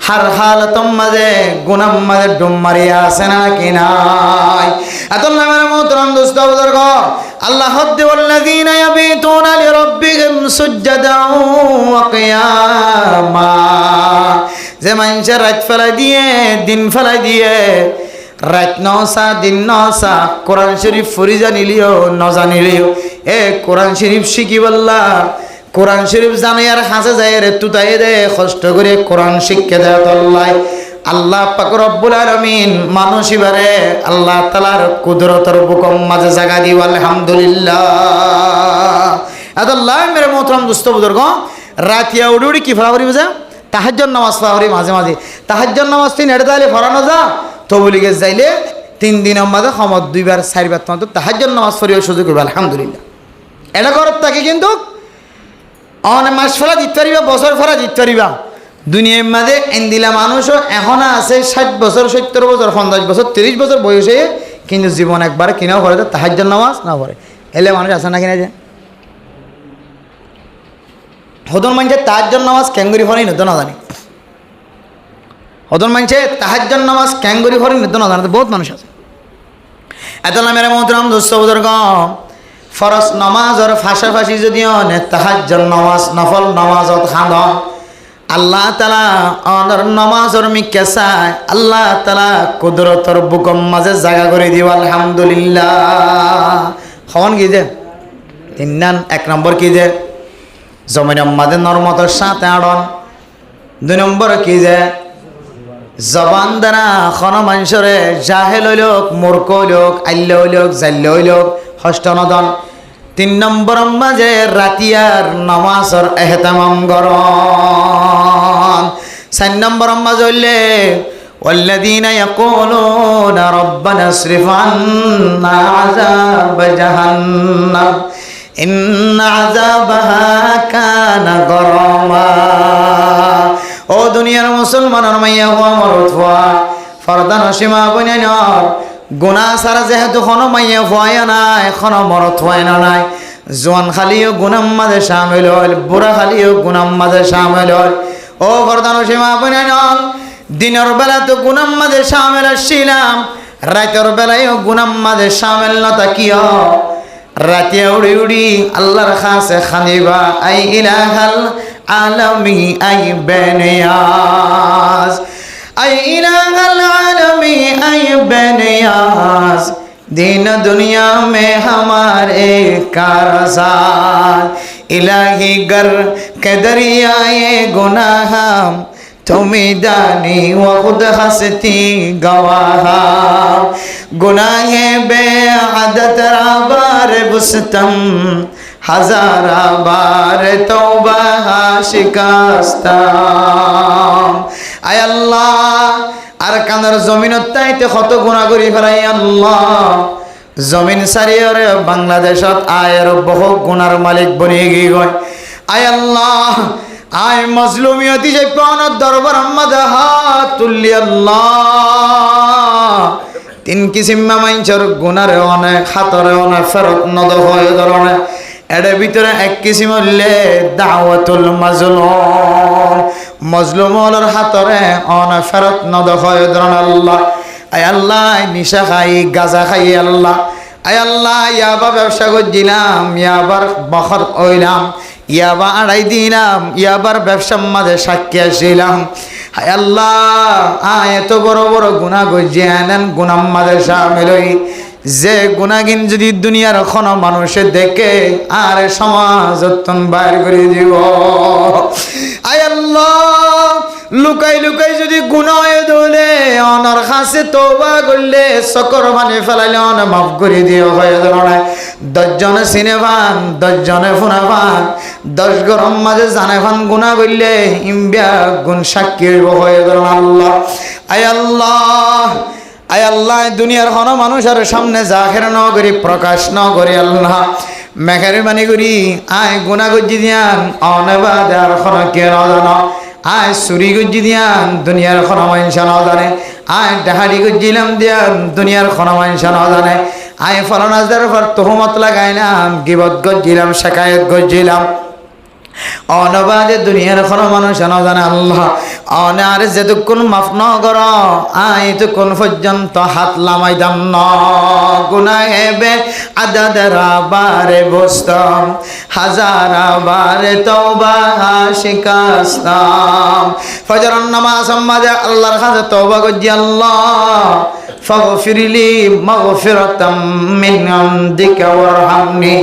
হার হালতম মাঝে গুনাম মাঝে ডুম মারিয়া আছে না কি নাই আল্লাহ মেরা মোহতরম দোস্ত বুজুর্গ আল্লাহ হদ্দে ওয়াল্লাযীনা ইয়াবিতুনা লিরাব্বিহিম সুজদান ওয়া কিয়ামা যে মানুষের রাত ফেলাই দিয়ে দিন ফেলাই দিয়ে রাত নসা দিন নসা কোরআন শরীফ ফুরি জানিলিও ন জানিলিও এ কোরআন শরীফ শিখি বললা কোরআন শরীফ জানে আর হাসে যায় রে তুতাই দে কষ্ট করে কোরআন শিক্ষা দেয় তল্লাই আল্লাহ পাক রব্বুল আলামিন মানুষিবারে আল্লাহ তাআলার কুদরতের হুকুম মাঝে জায়গা দিও আলহামদুলিল্লাহ। আল্লাহ মেরে মোহতরম দোস্ত বুজুর্গ রাতিয়া উড়ি উড়ি কি ফরা করি বুঝা তাহাজ্জুদ নামাজ পড়ি মাঝে মাঝে তাহাজ্জুদ নামাজ তিন এটা তাইলে ফরানো যা তবলিগে যাইলে 3 দিনের মাঝে ক্ষমত 2বার 4বার তো তাহাজ্জুদ নামাজ পড়িও সুযোগ হবে আলহামদুলিল্লাহ। এটা করত তাকে কিন্তু অনেক মাস ফেরা দিতে পারিবা বছর ফেরা দিতে পারিবা দুনিয়ার মাঝে এন্দিলা মানুষও এখন আছে 60 বছর 70 বছর 50 বছর 30 বছর বয়সে কিন্তু জীবন একবার কিনাও করে তাহাজ্জুদ নামাজ না পড়ে এলে মানুষ আছে না কিনা যে হদন মানছে তাহাজ্জুদ নামাজ ক্যাঙ্গুরি ফরি নিত না জানি হদন মানছে তাহাজ্জুদ নামাজ ক্যাঙ্গুরি ফরি নিত না জানি বহুত মানুষ আছে এত না মেরে মোহতরম দোস্ত বুজুর্গ ফরজ নামাজের ফাঁসাফাঁসি যদিও নে তাহাজ্জুদ নামাজ নফল নামাজত খাদন আল্লাহ তাআলা অনর নামাজের মিকে চায় আল্লাহ তাআলা কুদরতের বুকম মাঝে জায়গা করে দিব আলহামদুলিল্লাহ। হন কি যে 3 নাম 1 নম্বর কি যে জমিনের মাঝে নরমতের সাথে আড়ন 2 নম্বর কি যে জবান দ্বারা খন মানুষরে জাহেল হইলক মূর্খ হইলক আল্য হইলক জাল্য হইলক হষ্ট নদন 3 নম্বর মাঝে রাতিয়ার নামাজের এহতামাম গরম 4 নম্বর মাঝে হইলে والذين يقولون ربنا اصرف عنا عذاب جهنم إن عذابها كان غراما ও দুনিয়ার মুসলমানের মাইয়া হওয়া মরদ হওয়া ফরদান সীমা বনাইনর গুনাহ সারা যেহেতু কোনো মাইয়া হওয়া নাই কোনো মরদ হওয়া নাই জোয়ান খালিও গুনাহ মাঝে শামিল হল বুড়া খালিও গুনাহ মাঝে শামিল হল ও ফরদান সীমা বনাইনর দিনের বেলা তো গুনাহ মাঝে শামিল ছিলাম রাতের বেলায়ও গুনাহ মাঝে শামিল না থাকিও রাতে উড়ি উড়ি আল্লাহর খাসে খানিবা আই ইলাহাল আলামি আই বেনিয়াজ আই ইলাহাল আলামি আই বেনিয়াজ दिन दुनिया में हमारे कारसाज इलाही गर के दरियाए गुनाह तुम्हें दानी व खुद हंसती गवाह गुनाहे बेअदत राबार बुस्तम हजारा बार तौबा शिकस्तम आय अल्लाह আর কানার জমিনত তাইতে কত গুনাহ করি ফেলাই আল্লাহ জমিন সারিয়রে বাংলাদেশত আয়ের বহু গুনার মালিক বনি গই আয় আল্লাহ আয় মজলুমিয়তি যে পাওনার দরবার আম্মাদা হাত তুললি আল্লাহ 3 কিসিম মাইনচর গুনারে অনেক হাতরে অনেক ফেরত নদ হয় ধরনে এর ভিতরে 1 কিসিম হইলে দাওয়াতুল মাজলুম মজলুমর হাতরে অনেক ফেরত নদ হয় ধরন আল্লাহ আয় আল্লাহ নিশা খাই গাঁজা খাই আল্লাহ আয় আল্লাহ ইয়াবা ব্যবসা করছিলাম ইয়াবার বখর হইলাম ইয়াবা আড়াই দিলাম ইয়াবার ব্যবসার মাঝে সাক্ষী আসিলাম হায় আল্লাহ আয় এত বড় বড় গুনাহ গজি আনেন গুনাহ মাঝে শামিল হই যে গুনাহগিন যদি দুনিয়ার কোনো মানুষে দেখে আর সমাজতন বাইর করে দিব আয় আল্লাহ লুকাই লুকাই যদি গুনাহ দলে অনর কাছে তওবা করলে সকর মানে ফেলাইলে অন মাফ করে দিও হয় ধরনা 10 জনে সিনেভান 10 জনে ফুনাভান 10 গরম মাঝে জানেভান গুনাহ করলে ইমবিয়া গুণ সাক্ষী হইব হয় ধরনা আল্লাহ আয় আল্লাহ আয় আল্লাহ দুনিয়ার কোনো মানুষের সামনে জাহির ন করি প্রকাশ ন করি আল্লাহ মেহেরবানি করি আয় গুনাহ গজি দিয়ান অনবাদ আর কোনো কে ন জানো আয় চুরি গজি দিয়ান দুনিয়ার কোনো মানুষ ন জানে আয় ডাহারি গজিলাম দিয়ান দুনিয়ার কোনো মানুষ ন জানে আয় ফলনাজদার পর তোহমত লাগাইলাম গিবত গজিলাম শাকায়ত গজিলাম অনবাদে দুনিয়ার কোনো মানুষ ন জানে আল্লাহ অনার যেতক্ষণ মাফ ন কর আয় তখন পর্যন্ত হাত লামাইতাম ন গুনাহে বে আদাদরা বারে বসতাম হাজারা বারে তওবা শিকাস্তাম ফজরের নামাজ মাঝে আল্লাহর কাছে তওবা করছি আল্লাহ فاغفر لي مغفرة من عندك وارحمني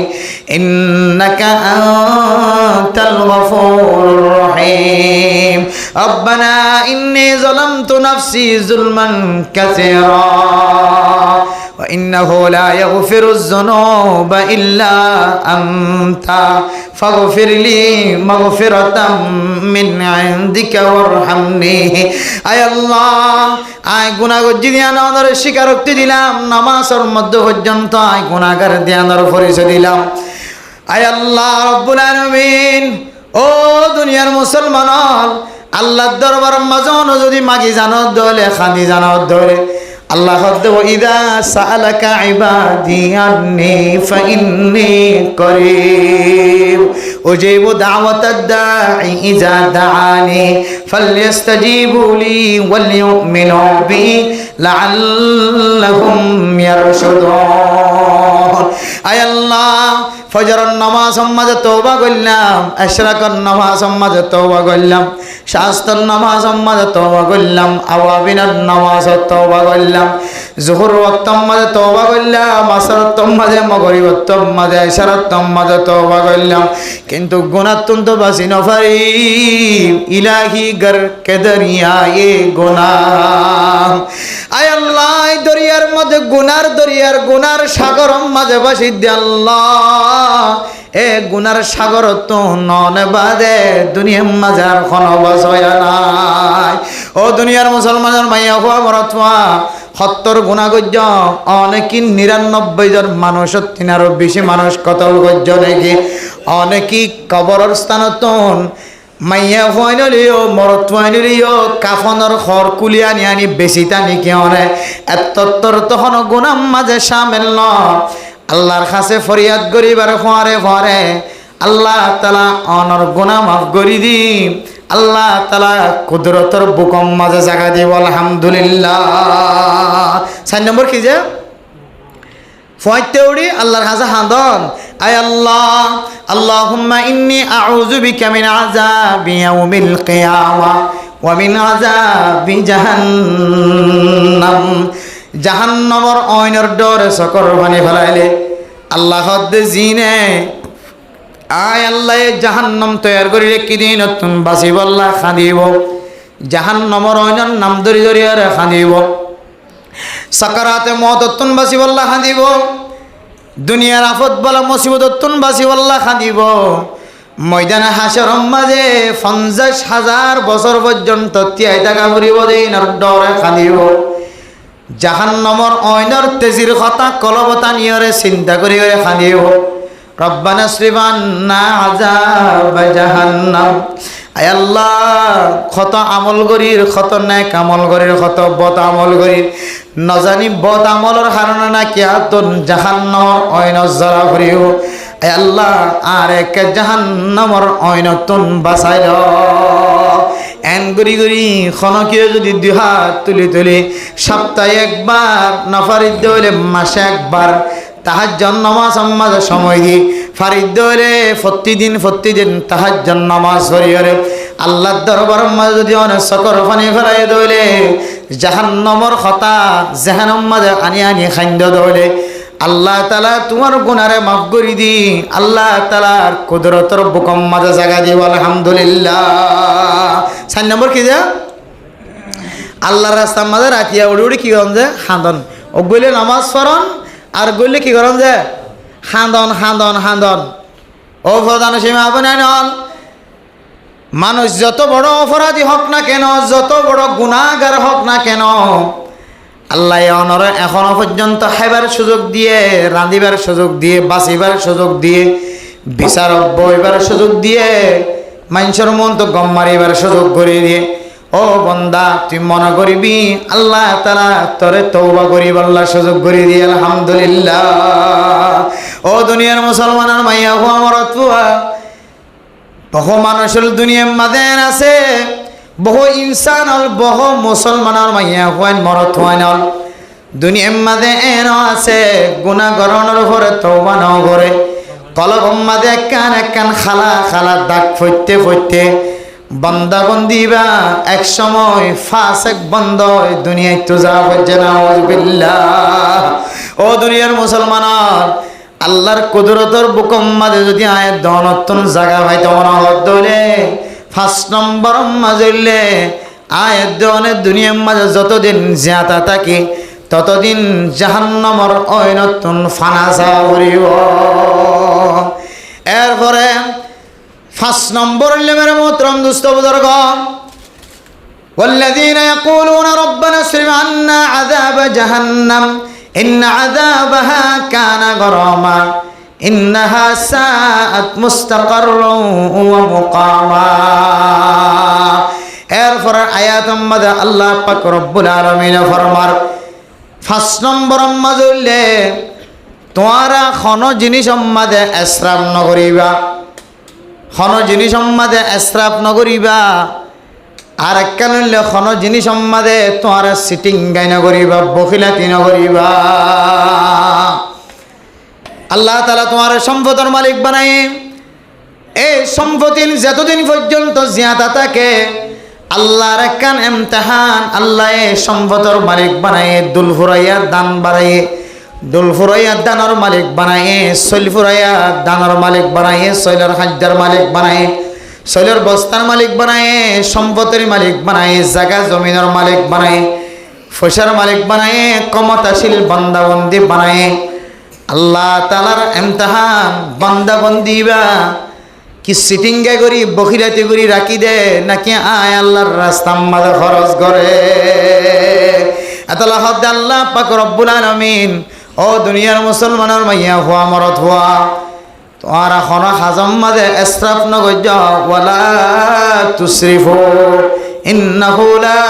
إنك أنت الغفور الرحيم ربنا إني ظلمت نفسي ظلما كثيرا وإنه لا يغفر الذنوب إلا أنت فاغفر لي مغفرة من عندك وارحمني আয় আল্লাহ আয় গুনাহগার দিয়ানোর স্বীকারোক্তি দিলাম নামাজের মধ্যে পর্যন্ত আয় গুনাহগার দিয়ানোর পরিচয় দিলাম আয় আল্লাহ রব্বুল আলামিন ও দুনিয়ার মুসলমান আল্লাহর দরবার মাঝন যদি মাগি জানত দলে খানি জানত দলে আল্লাহ দেব ইদা সালাকা ইবাদি আন্নি ফাইন্নি করিব উজিবু দাওয়াতাদ দাঈ ইজা দাআনি ফালইস্তাজিবু লি ওয়াল ইউমিনু বি লাআল্লাহুম ইয়ারশুদুন আয় আল্লাহ ফজরের নামাজ মাঝে তওবা করলাম ইশরাকের নামাজ মাঝে তওবা করলাম শাস্ত্রের নামাজ মাঝে তওবা করলাম আওয়াবিনের নামাজ তওবা করলাম জোহর ওয়াক্ত মাঝে তওবা করলাম আসর মাঝে মাগরিব মাঝে ইশরাত মাঝে তওবা করলাম কিন্তু গুনাহ তুন্ত বাসি নফারি ইলাহি গর কে দরিয়ায়ে গুনাহ আয় আল্লাহ এই দরিয়ার মধ্যে গুনার সাগর মাঝে বাসি দে আল্লাহ এ গুনার সাগর তো নন বাদে দুনিয়ার মাঝার কোন বাসয়া নাই ও দুনিয়ার মুসলমানের মাইয়া হওয়া মরতওয়া 70 গুনাহ গজ্জ অনেকই 99 জন মানুষ তিনারও বেশি মানুষ কতল গজ্জ নাকি অনেকই কবরের স্থানতন মাইয়া হইনলিও মরত হইনলিও কাফনের খর কুলি আনি বেশি টানি কেনে এত্তর তখন গুনাহ মাঝে শামিল ন আল্লাহর কাছে ফরিয়াদ করিবার ফরে আল্লাহ তাআলা অনর গুনাহ মাফ করি দি আল্লাহ তাআলা কুদরতের বুকম মাঝে জায়গা দিব আলহামদুলিল্লাহ 4 নম্বর কি যে ফয়তেউড়ি আল্লাহর কাছে হাঁদন আয় আল্লাহ আল্লাহুম্মা ইন্নী আউযু বিকা মিন আযাবি ইয়াউমিল কিয়ামা ওয়া মিন আযাবি জাহান্নাম জাহান্নামের আইনের ডরে সকর বানি ফেলাইলে আল্লাহ দে জিনে আয় আল্লাহ জাহান্নাম তৈয়ার করি রেখে দিন নতুন বাঁচিব আল্লাহ খাঁদিব জাহান্নামের আইনের নাম ধরি ধরিয়ারে খাঁদিব সাকারাতে মওততুন বাঁচিব আল্লাহ খাঁদিব দুনিয়ার আফত বলা মুসিবততুন বাঁচিব আল্লাহ খাঁদিব ময়দানে হাসর মাঝে 50,000 বছর পর্যন্ত তিয়াই থাকা ফুরিব দিন ডরে খাঁদিব জাহান্নামের আইনের তেজির কথা কলবতা নিয়রে চিন্তা করি খাঁদিব রব্বানা শ্রীবান্না আযাব জাহান্নাম আয় আল্লাহ কত আমল করির কত নেক আমল করির কত বদ আমল করির নজানি বদ আমলের কারণে না কি আতন জাহান্নামের আইন জরা করিও আয় আল্লাহ আর এক জাহান্নামের আইনতন বাঁচাইল এন গরি খনকিয়ে যদি দুই হাত তুলি সপ্তাহে একবার নফারিদ হইলে মাসে একবার তাহাজ্জুদ নামাজ মাঝে সময় দি ফারিদ হইলে প্রতিদিন তাহাজ্জুদ নামাজ পড়িরে আল্লাহর দরবার মাঝে যদি অনেক সকর পানি ফেলাই দইলে জাহান্নামের কথা জাহান্নাম মাঝে আনি খাইন্দ দইলে আল্লাহ তাআলা তোমার গুনারে মাফ করি দি আল্লাহ তাআলার কুদরতের বুকম মাঝে জায়গা দিব আলহামদুলিল্লাহ 4 নম্বর কি যা আল্লাহর রাস্তার মাঝে রাখিয়া উড়ি কি করেন যে হাঁদন ও গইলে নামাজ পড়ন আর গইলে কি করেন যে হাঁদন ও প্রধান সীমা আপনার নন মানুষ যত বড় অপরাধী হোক না কেন যত বড় গুনাহগার হোক না কেন আল্লাহ অনরে এখনো পর্যন্ত খাইবার সুযোগ দিয়ে রাঁধিবার সুযোগ দিয়ে বাঁচিবার সুযোগ দিয়ে বিচার বইবার সুযোগ দিয়ে মানুষের মন তো গম মারিবার সুযোগ করে দিয়ে ও বন্দা তুই মনে করিবি আল্লাহ তাআলা তোরে তওবা করিব আল্লাহ সুযোগ করে দিয়ে আলহামদুলিল্লাহ ও দুনিয়ার মুসলমানের মাইয়া হো আমার তুয়া বহু মানুষের দুনিয়ার মাঝে আছে বহু ইনসান বহু মুসলমানের মাইয়া হইন মরত হইন দুনিয়ার মাঝে এন আছে গুনাহ করণের উপরে তওবা না করে কলব মাঝে কান খালা দাগ ফইতে বান্দা বন্দিবা এক সময় ফাসেক বন্ধ দুনিয়ায় তো যাবে নাউজুবিল্লাহ। ও দুনিয়ার মুসলমান, আল্লাহর কুদরতের বুকম মাঝে যদি আয়াত দনতন জায়গা ভাই তখন হলে 5 নম্বর মাঝে আয়াত দনে দুনিয়ার মাঝে যতদিন জিয়াতা থাকে ততদিন জাহান্নামর অয়নতুন ফানাসা করিব। এরপরে 5 নম্বর লেমের মোহতরম দুস্থ বুজুর্গ, والذين يقولون ربنا اصرف عنا عذاب جهنم إن عذابها كان غراما إنها ساءت مستقرا ومقاما। এরপর আয়াত মধ্যে আল্লাহ পাক রব্বুল আলামিন ফরমার 5 নম্বর মাঝে তোমরা কোনো জিনিস মাঝে ইসরাফ নকরিবা, কোনো জিনিস মাঝে ইসরাফ নকরিবা। আর একখান হইলে কোনো জিনিস মাঝে তোমরা সিটিং গাই নকরিবা, বখিলাতি নকরিবা। আল্লাহ তাআলা তোমার সম্পদের মালিক বানায়, এই সম্পত্তির যতদিন পর্যন্ত জিয়াদা থাকে আল্লাহর একখান ইমতিহান। আল্লাহ এই সম্পদের মালিক বানায়, দুল ফুরাইয়া দান বাড়ায়, দুল ফুরাইয়া দানের মালিক বানায়, সৈল ফুরাইয়া দানের মালিক বানায়, সৈলের খাদ্যের মালিক বানায়, সৈলের বস্তার মালিক বানায়, সম্পত্তির মালিক বানায়, জায়গা জমিনের মালিক বানায়, ফসলের মালিক বানায়, ক্ষমতাশীল বান্দাবন্দি বানায়। আল্লাহ তাআলার ইমতিহান বান্দাবন্দি বা কি সিটিংগে করি বখিরাতি করি রাখি দে নাকি আয় আল্লাহর রাস্তা মাঝে খরচ করে। এতলা হদ আল্লাহ পাক রব্বুল আলামিন। ও দুনিয়ার মুসলমানের মাইয়া হওয়া মরদ হওয়া তোমরা কোনো হাজম মাঝে ইসরাফ নগজ ওয়ালা তুসরিফু ইন্নাহু লা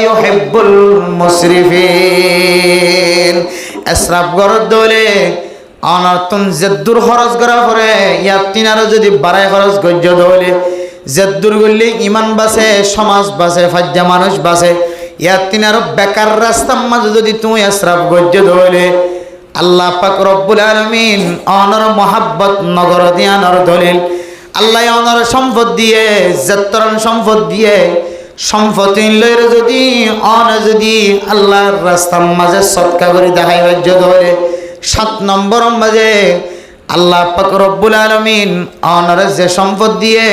ইউহিব্বুল মুসরিফিন। ইসরাফ গরদ দলে অনর্তন জেদ্দুর খরচ করা পরে ইয়ার তিনারও যদি বাড়াই খরচ গজ্য দলে জেদ্দুর করলে ইমান বাঁচে, সমাজ বাঁচে, ফাজ্জা মানুষ বাঁচে। ইয়ার তিনারও বেকার রাস্তার মাঝে যদি তুমি ইসরাফ গজ্য দলে আল্লাহ পাক রব্বুল আলামিন অনর মহাব্বত নগর দিয়ানর দলিল। আল্লাহ অনর সম্পদ দিয়ে জেত্তরণ সম্পদ দিয়ে সম্পত্তি লইরে যদি যদি আল্লাহর রাস্তার মাঝে সৎকা করে দেখাই বাজ্য দলে 7 নম্বর মাঝে আল্লাহ পাক রব্বুল আলামিন অনর যে সম্পদ দিয়ে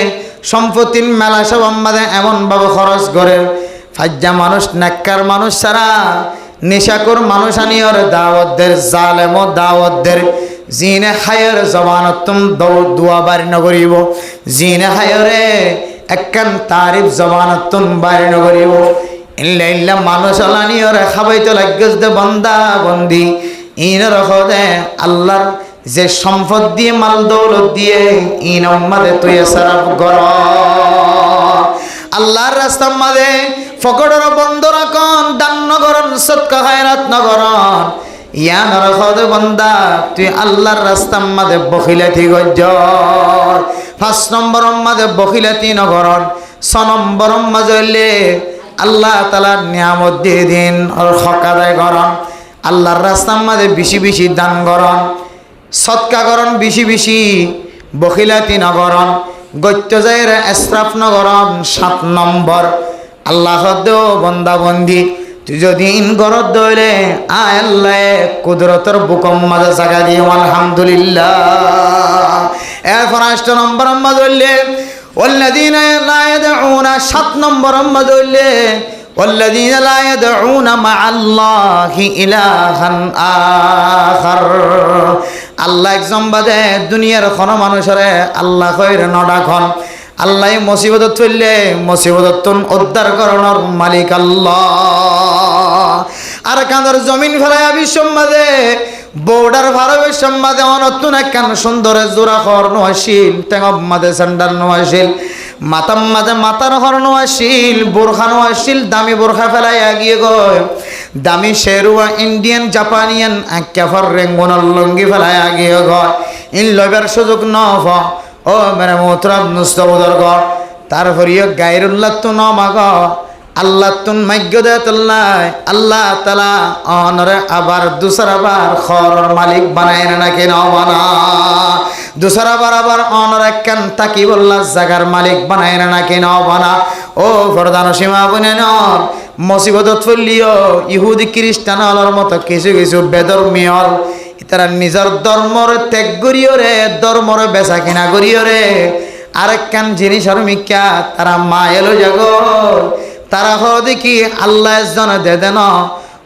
সম্পত্তির মেলা সব মাঝে এমনভাবে খরচ করে ফাজ্জা মানুষ নেককার মানুষ ছাড়া নেশাকর মানুষ আনিয়র দাওয়াতদের জালেম ও দাওয়াতদের জিনে হায়ের জবানতুম দোয়া বাড়ি নগরিব, জিনে হায়রে একখান তারিফ জবানতুন বাড়ি নগরিব। ইল্লা ইল্লা মানুষ আলানিয়র খাবাইতে লাগছ দে বান্দা বন্দি ইনর খদে আল্লাহর যে সম্পদ দিয়ে মাল দৌলত দিয়ে ইন উম্মাদে তুই সারাফ গর আল্লাহর রাস্তার মাঝে ফকড়র বন্ধ রাখন, দান নগরণ, সৎকা খায়রাত নগরণ। ইয়ান রখদ বন্দা তুই আল্লাহর রাস্তার মাঝে বখিলাতি গজ্জ। 5 নম্বর মাঝে বখিলাতি নগরণ। 6 নম্বর মাঝে আল্লাহ তাআলার নিয়ামত দিয়ে দিন আর হক আদায় করন। আল্লাহর রাস্তার মাঝে বেশি বেশি দান করন, সৎকা করন, বেশি বেশি বখিলাতি নগরণ, গত্য যাইরে ইসরাফ নগরণ। 7 নম্বর আল্লাহ দেও বন্দা বন্দি তুই যদি ইন গরত দইলে আয় আল্লাহ কুদরতের বুকম মাঝে জায়গা দিয়ে আলহামদুলিল্লাহ। এরপর 8 নম্বর মাঝে ওয়াল্লাযীনা লা ইয়াদউনা 7 নম্বর মাঝে ওয়াল্লাযীনা লা ইয়াদউনা মা'আল্লাহি ইলাহান আখার। আল্লাহ একজন বাদে দুনিয়ার কোনো মানুষরে আল্লাহ কইর নডাখন। আল্লাহ মুসিবত থইলে মুসিবত উদ্ধার করানোর মালিক আল্লাহ। আর কাঁদর জমিন ফেলাইয়া বিশ্বর মাঝে বর্ডার ভারবের সম্মাদে অনতুন একখান সুন্দর জোড়া হর্ণ আসিল, টেঙব মাঝে সেন্ডার নো আসিল, মাতার মাঝে মাতার হর্ণ আসিল, বোরখানো আসিল, দামি বোরখা ফেলাইয়া গিয়ে গয় দামি শেরুয়া ইন্ডিয়ান জাপানিয়ান ক্যাফার রেঙ্গুনার লঙ্গি ফেলাইয়া গিয়ে গয় ইন লইবার সুযোগ নফ। ও মেরে মোহতরম নুস্তবদর গ তারপর গায়রুল্লাহ তো নমাগ আল্লাহ তুন মাগ্য দেতল্লাই আল্লাহ তালা অনরে আবার দুসরাবার খরর মালিক বানায় না কেন বানা দুসরাবার আবার অনর একখান তাকি বললা জাগার মালিক বানায় না কেন বানা ও প্রধান সীমা বনে নর মুসিবতত ফলিও ইহুদি খ্রিস্টান অলর মতো কিছু কিছু বেধর্মীয় তারা নিজের ধর্মর ত্যাগ করিও রে ধর্মর বেচা কিনা করিও রে আরেকখান জিনিসের মিক্কা তারা মায়েলো জাগ তারা হ দেখি আল্লাহ জন দে দেন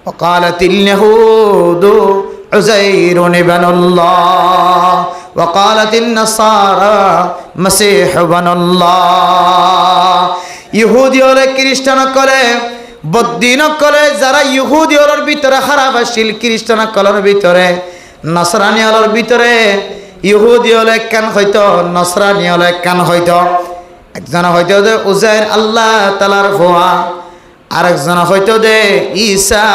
وقالت اليهود عزير بن الله وقالت النصارى مسيح بن الله ইহুদি হলে খ্রিস্টান করে বদ্দিন করে যারা ইহুদি হলের ভিতরে খারাপ আসছিল খ্রিস্টান কলের ভিতরে নসরানি হলের ভিতরে ইহুদি হলে কেন হইতো নসরানি হলে কেন হইতো একজন হইতো দে উজাইর আল্লাহ তালার ফুয়া আরেকজন হইতো দে ঈসা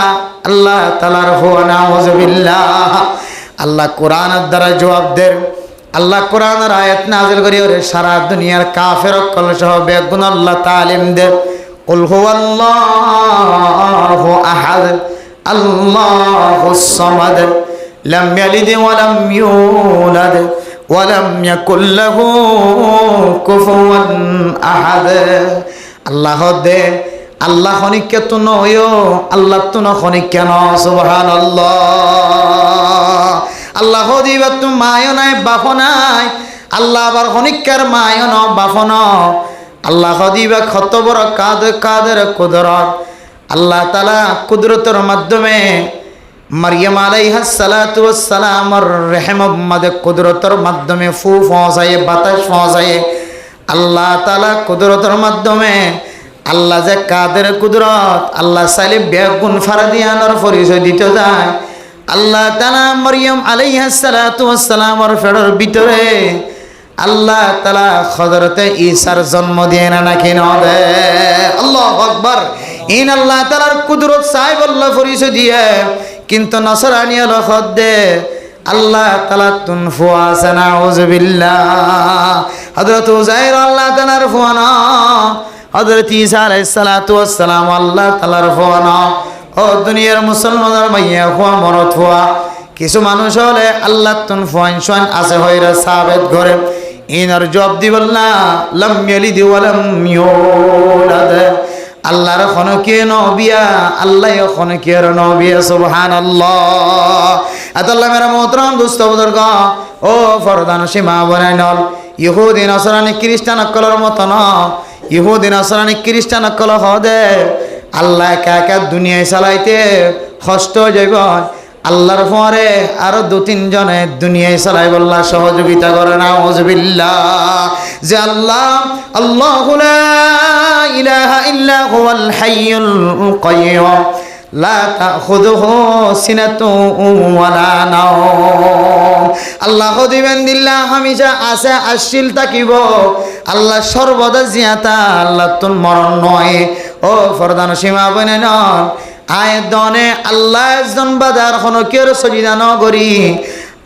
আল্লাহ তালার ফুয়া নাউযুবিল্লাহ আল্লাহ কোরআনের দ্বারা জবাব দেন আল্লাহ কোরআনের আয়াত নাযিল করি ওরে সারা দুনিয়ার কাফের কল সহ বেগুন আল্লাহ তালিম দে কুল হুয়াল্লাহু আহাদ আল্লাহুস সামাদ লাম ইয়ালিদ ওয়া লাম ইউলাদ ওয়ালাম ইয়াকুল লাহু কুফুয়ান আহাদ আল্লাহ দে আল্লাহ খনিকে তো নয়ো আল্লাহ তো না খনিকে ন সুবহানাল্লাহ আল্লাহ দিবা তো মায়ও নাই বাপ নাই আল্লাহ আবার খনিকার মায়ও ন বাপ ন আল্লাহ দিবা কত বড় কাদের কুদরত আল্লাহ তাআলা কুদরতের মাধ্যমে মারিয়াম আলাইহিস সালাতু ওয়াস সালামের রহমত মধ্যে কুদরতের মাধ্যমে ফু ফসায়ে বাতাস ফসায়ে আল্লাহ তাআলা কুদরতের মাধ্যমে আল্লাহ যে কাদের কুদরত আল্লাহ চাইলে বেগুন ফারাদিয়ানোর পরিচয় দিতে যায় আল্লাহ তাআলা মারিয়াম আলাইহিস সালাতু ওয়াস সালামের ফেরের ভিতরে আল্লাহ তাআলা হযরতে ঈসার জন্ম দিয়ে না কেন দে আল্লাহু আকবার ইন আল্লাহ তাআলার কুদরত সাহেব আল্লাহ পরিচয় দিয়ে কিন্তু নসরানি হলো খদ্দে আল্লাহ তাআলা তুন ফুয়াসা নাউযুবিল্লাহ হযরত উযাইর আল্লাহ তাআলার ফুয়ানা হযরত ঈসা আলাইহিস সালাতু ওয়াস সালাম আল্লাহ তাআলার ফুয়ানা ও দুনিয়ার মুসলমানের মাইয়া ফুয়া মরদ ফুয়া কিছু মানুষ হলে আল্লাহ তুন ফুয়ান আছে হইরা সাবেত ঘরে ইনার জবাব দিবল্লা লাম ইয়ালিদ ওয়া লাম ইউলাদ আল্লাহর খনকে নবিয়া আল্লাহ খনকে নবিয়া সুবহানাল্লাহ আল্লাহ মেরা মোহতরম দোস্ত বুজুর্গ ও ফরদান সীমা বনাইনল ইহুদি নসরানি খ্রিস্টান কলর মত ন ইহুদি নসরানি খ্রিস্টান কল হদে আল্লাহ একা একা দুনিয়ায় চালাইতে কষ্ট যাইব আল্লাহর পরে আরো দু তিন জনে দুনিয়ায় চালাই বললা সহযোগিতা করে নাউযুবিল্লাহ যে আল্লাহ আল্লাহু লা ইলাহা ইল্লা হুয়াল হাইয়ুল কাইয়্যুম লা তাখুযুহু সিনাতুন ওয়ালা নাওম আল্লাহ দিবেন দিল্লাহ হামিজা আছে আসিল তাকিব আল্লাহ সর্বদা জিয়াতা আল্লাহ তুন মরণ নয় ও ফরদান সীমা বনে ন আয় দনে আল্লাহ একজন বাজার কোনো কেউ সজিদা নগরী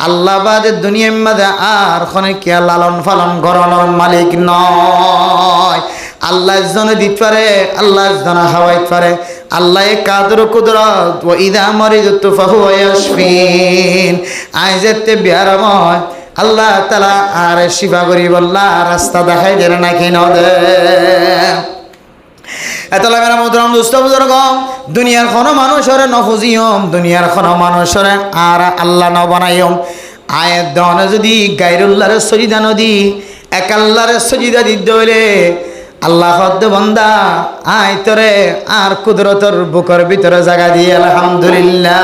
আল্লাহ বাদে দুনিয়ার মাঝে আর কোনো কে লালন পালন করানোর মালিক নয় আল্লাহ একজনে দিতে পারে আল্লাহ একজনে হাওয়াইতে পারে আল্লাহ কাদর কুদরত ও ইদা মারিদতু ফাহুয়া ইয়াশফিন আয় যেতে বিয়ারময় আল্লাহ তাআলা আর শিফা করি বললা রাস্তা দেখাই দেন নাকি নদে এতলা মেরা মোহতরম দোস্ত বুজুর্গ দুনিয়ার কোনো মানুষের নফুজিয়ম দুনিয়ার কোনো মানুষের আর আল্লাহ ন বানাইম আয়ের দনে যদি গায়রুল্লাহর সজিদা নদী এক আল্লাহর সজিদা দিতে হইলে আল্লাহ হদ্দ বন্দা আয় তোরে আর কুদরতর বুকের ভিতরে জায়গা দিয়ে আলহামদুলিল্লাহ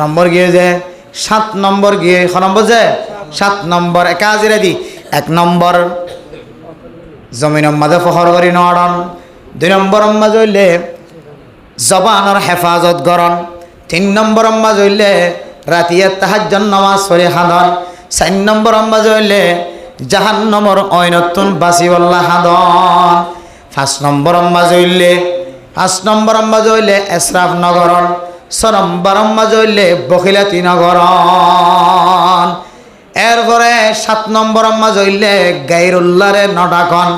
নম্বর গিয়ে যে 7 নম্বর গিয়ে নম্বর যে 7 নম্বর একাজিরে দি 1 নম্বর জমিনের মাঝে ফখর করি নড়ন 2 নম্বর মাঝে হইলে জবানের হেফাজত করন 3 নম্বর মাঝে হইলে রাতিয়ে তাহাজ্জুদ নামাজ পড়ে হাদন 4 নম্বর মাঝে হইলে জাহান্নামের অইনতুন বাসিওয়াল্লাহ হাদন 5 নম্বর মাঝে হইলে ইসরাফ নগরন 6 নম্বর মাঝে হইলে বখিলাতি নগরন এরপরে 7 নম্বর মাঝে হইলে গায়রুল্লাহরে নডাকন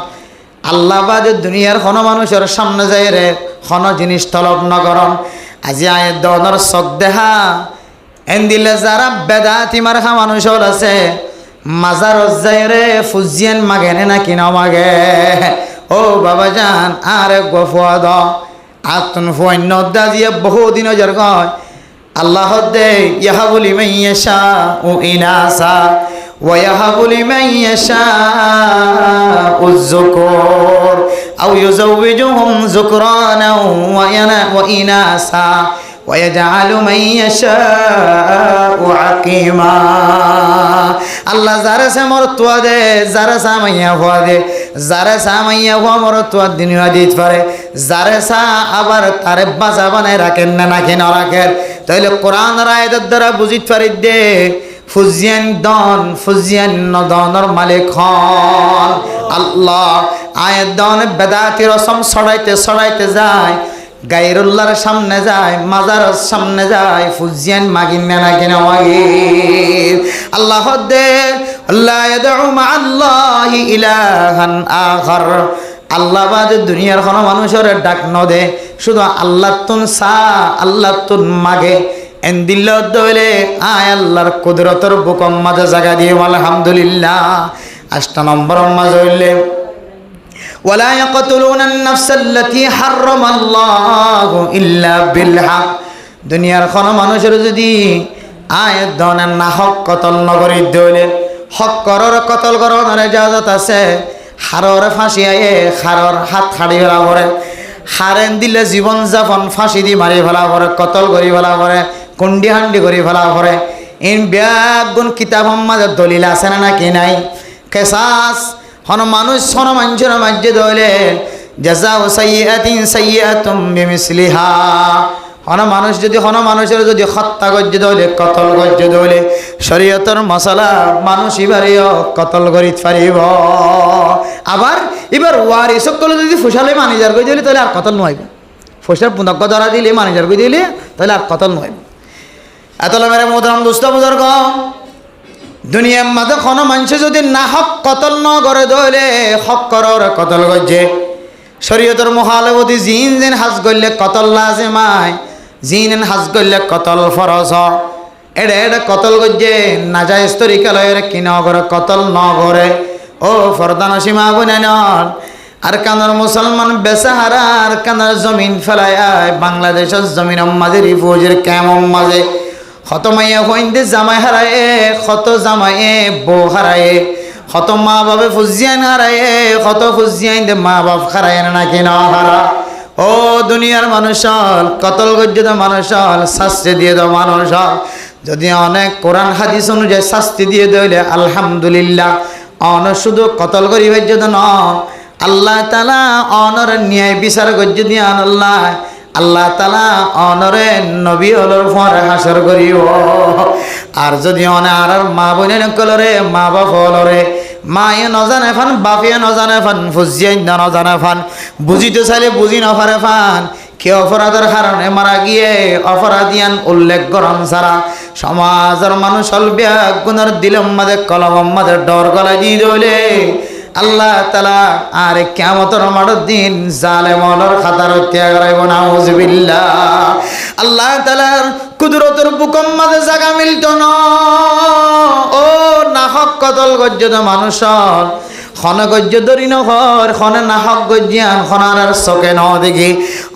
আল্লাহ বাদে দুনিয়ার কোন মানুষের সামনে যায় রে কোন জিনিস তলব নগরণ আজি আয়ের দনর চক দেহা এন দিলে যারা বেদাতি মার্খা মানুষ আছে মাজার যায় রে ফুজিয়ান মাগে না কিনা মাগে ও বাবা জান আরে গফুয়া দ আতুন ফুয়ান্য দাজিয়ে বহুদিন জর কয় আল্লাহ দে ইয়াহাবু লিমান ইয়াশাউ ইনাসা ওয়া ইয়াহাবু লিমান ইয়াশাউ যুকুর আও ইউযাওবিজুহুম যুকরানা ওয়া ইনাসা ওয়া ইয়াজআলু মান ইয়াশাউ আকিমা আল্লাহ যারা সে মরতুয়া দে যারা সামাইয়া হওয়া দে যারা সামাইয়া হওয়া মরতুয়া দুনিয়া দিতে পারে যারা সা আবার তারে বাজা বানায় রাখেন না নাকি না রাখেন তাইলে কোরআন আয়াতের দ্বারা বুঝিতে পারি দে ফুজিয়ান দন ফুজিয়ান নদনের মালিক হন আল্লাহ আয়াত দন বেদাতি রসম ছড়াইতে যায় গায়রুল্লাহর সামনে যায় মাজারের সামনে যায় ফুজিয়ান মাগিন না কিনা মাগিন আল্লাহ দে আল্লাহ ইয়াদউ মা আল্লাহি ইলাহান আখার আল্লাহ বাদে দুনিয়ার কোন মানুষের ডাক ন দে শুধু আল্লাহ তুন সা আল্লাহ তুন মাগে এন দিল দলে আয় আল্লাহর কুদরতের বুকম মাঝে জায়গা দিয়ে আলহামদুলিল্লাহ 8 নম্বর মাঝে হইলে ওয়ালা ইয়াকতুলুনা আন-নাফস আল্লাতী হারামাল্লাহু ইল্লা বিল হক দুনিয়ার কোন মানুষের যদি আয় দনের না হক কতল নগরী দলে হক করর কতল করার ইজাজত আছে হারর ফাঁসি আয়ে হারর হাত খাড়ি ফেলা পরে হারেন দিলে জীবন যাপন ফাঁসি দি মারি ফেলা পরে কতল করি ফেলা পরে কুন্ডি হান্ডি করি ফেলা পরে ইন ব্যাগুন কিতাব মাঝে দলিল আছে না নাকি নাই কেসাস হন মানুষ হন মানুষের মাঝে দলে জাযাউ সাইয়্যাতিন সাইয়্যাতুম বিমিসলিহা হন মানুষ যদি হন মানুষের যদি হত্যা গজ্জে দলে কতল গজ্জে দলে শরীয়তের মশলা মানুষ এবারেও কতল করিত পারিব আবার এবার ওয়ারি সকল যদি ফুসালে মানিজার কই দিলে তাহলে আর কতল নয় ফুসার পুনক্য ধরা দিলে মানিজার কই দিলে তাহলে আর কতল নয় এতলা মেরে মোহতারাম দোস্ত বুজুর্গ দুনিয়ার মাঝে কোন মানুষ যদি না হক কতল ন করে দলে হক করর কতল গজ্জে শরীয়তের মুখালেবতি জিন জিন হাজ করলে কতল লাজিমায় জিন হাজ করলে কতল ফরজ এটা কতল গজ্জে নাজায়েজ তরিকালয়ের কি ন করে কতল ন করে ও ফরদান সীমা বুনেন আর কানার মুসলমান বেসাহারা আর কানার জমিন ফেলায় বাংলাদেশের জমিন মাঝে রিফিউজির ক্যাম্প মাঝে কত মাইয়া হইন্দে জামাই হারায় কত জামাইয়ে বউ হারায় কত মা বাপে ফুজিয়ান হারায় কত ফুজিয়ান দে মা বাপ হারায় নাকি না হারা ও দুনিয়ার মানুষ কতল গজ্জে তো মানুষ শাস্তি দিয়ে দাও মানুষ যদি অনেক কোরআন হাদিস অনুযায়ী শাস্তি দিয়ে দিলে আলহামদুলিল্লাহ অন শুধু কতল করি ভাজ্য ন আল্লাহ তাআলা অনর ন্যায় বিচার গজ্জে দিয়ে আল্লাহ আল্লাহ তাআলা অনরে নবী হলর পর হাসর করিব আর যদি অনে আর মা বোনের কলরে মা বাপ হলরে মায়ে নজানে ফান বাপিয়ে নজানে ফান ফুজিয়াই নজানে ফান বুঝিতে চাইলে বুঝি নপারে ফান কে অপরাধের কারণে মারা গিয়ে অপরাধিয়ান উল্লেখ করন ছাড়া সমাজের মানুষ গুণের দিলম মাঝে কলম মাঝে ডর গলা দিয়ে দলে আল্লাহ তাআলা আর কিয়ামতের মাঠের দিন জালেমর খাতার ত্যাগ রাইব নাউজুবিল্লাহ আল্লাহ তাআলার কুদরতের বুকম মাঝে জায়গা মিলত না ও না হক কতল গজ্জে মানুষ খনে গজ্জে ধরি নহর খনে না হক গজ্জিয়ান খনার চকে ন দেখি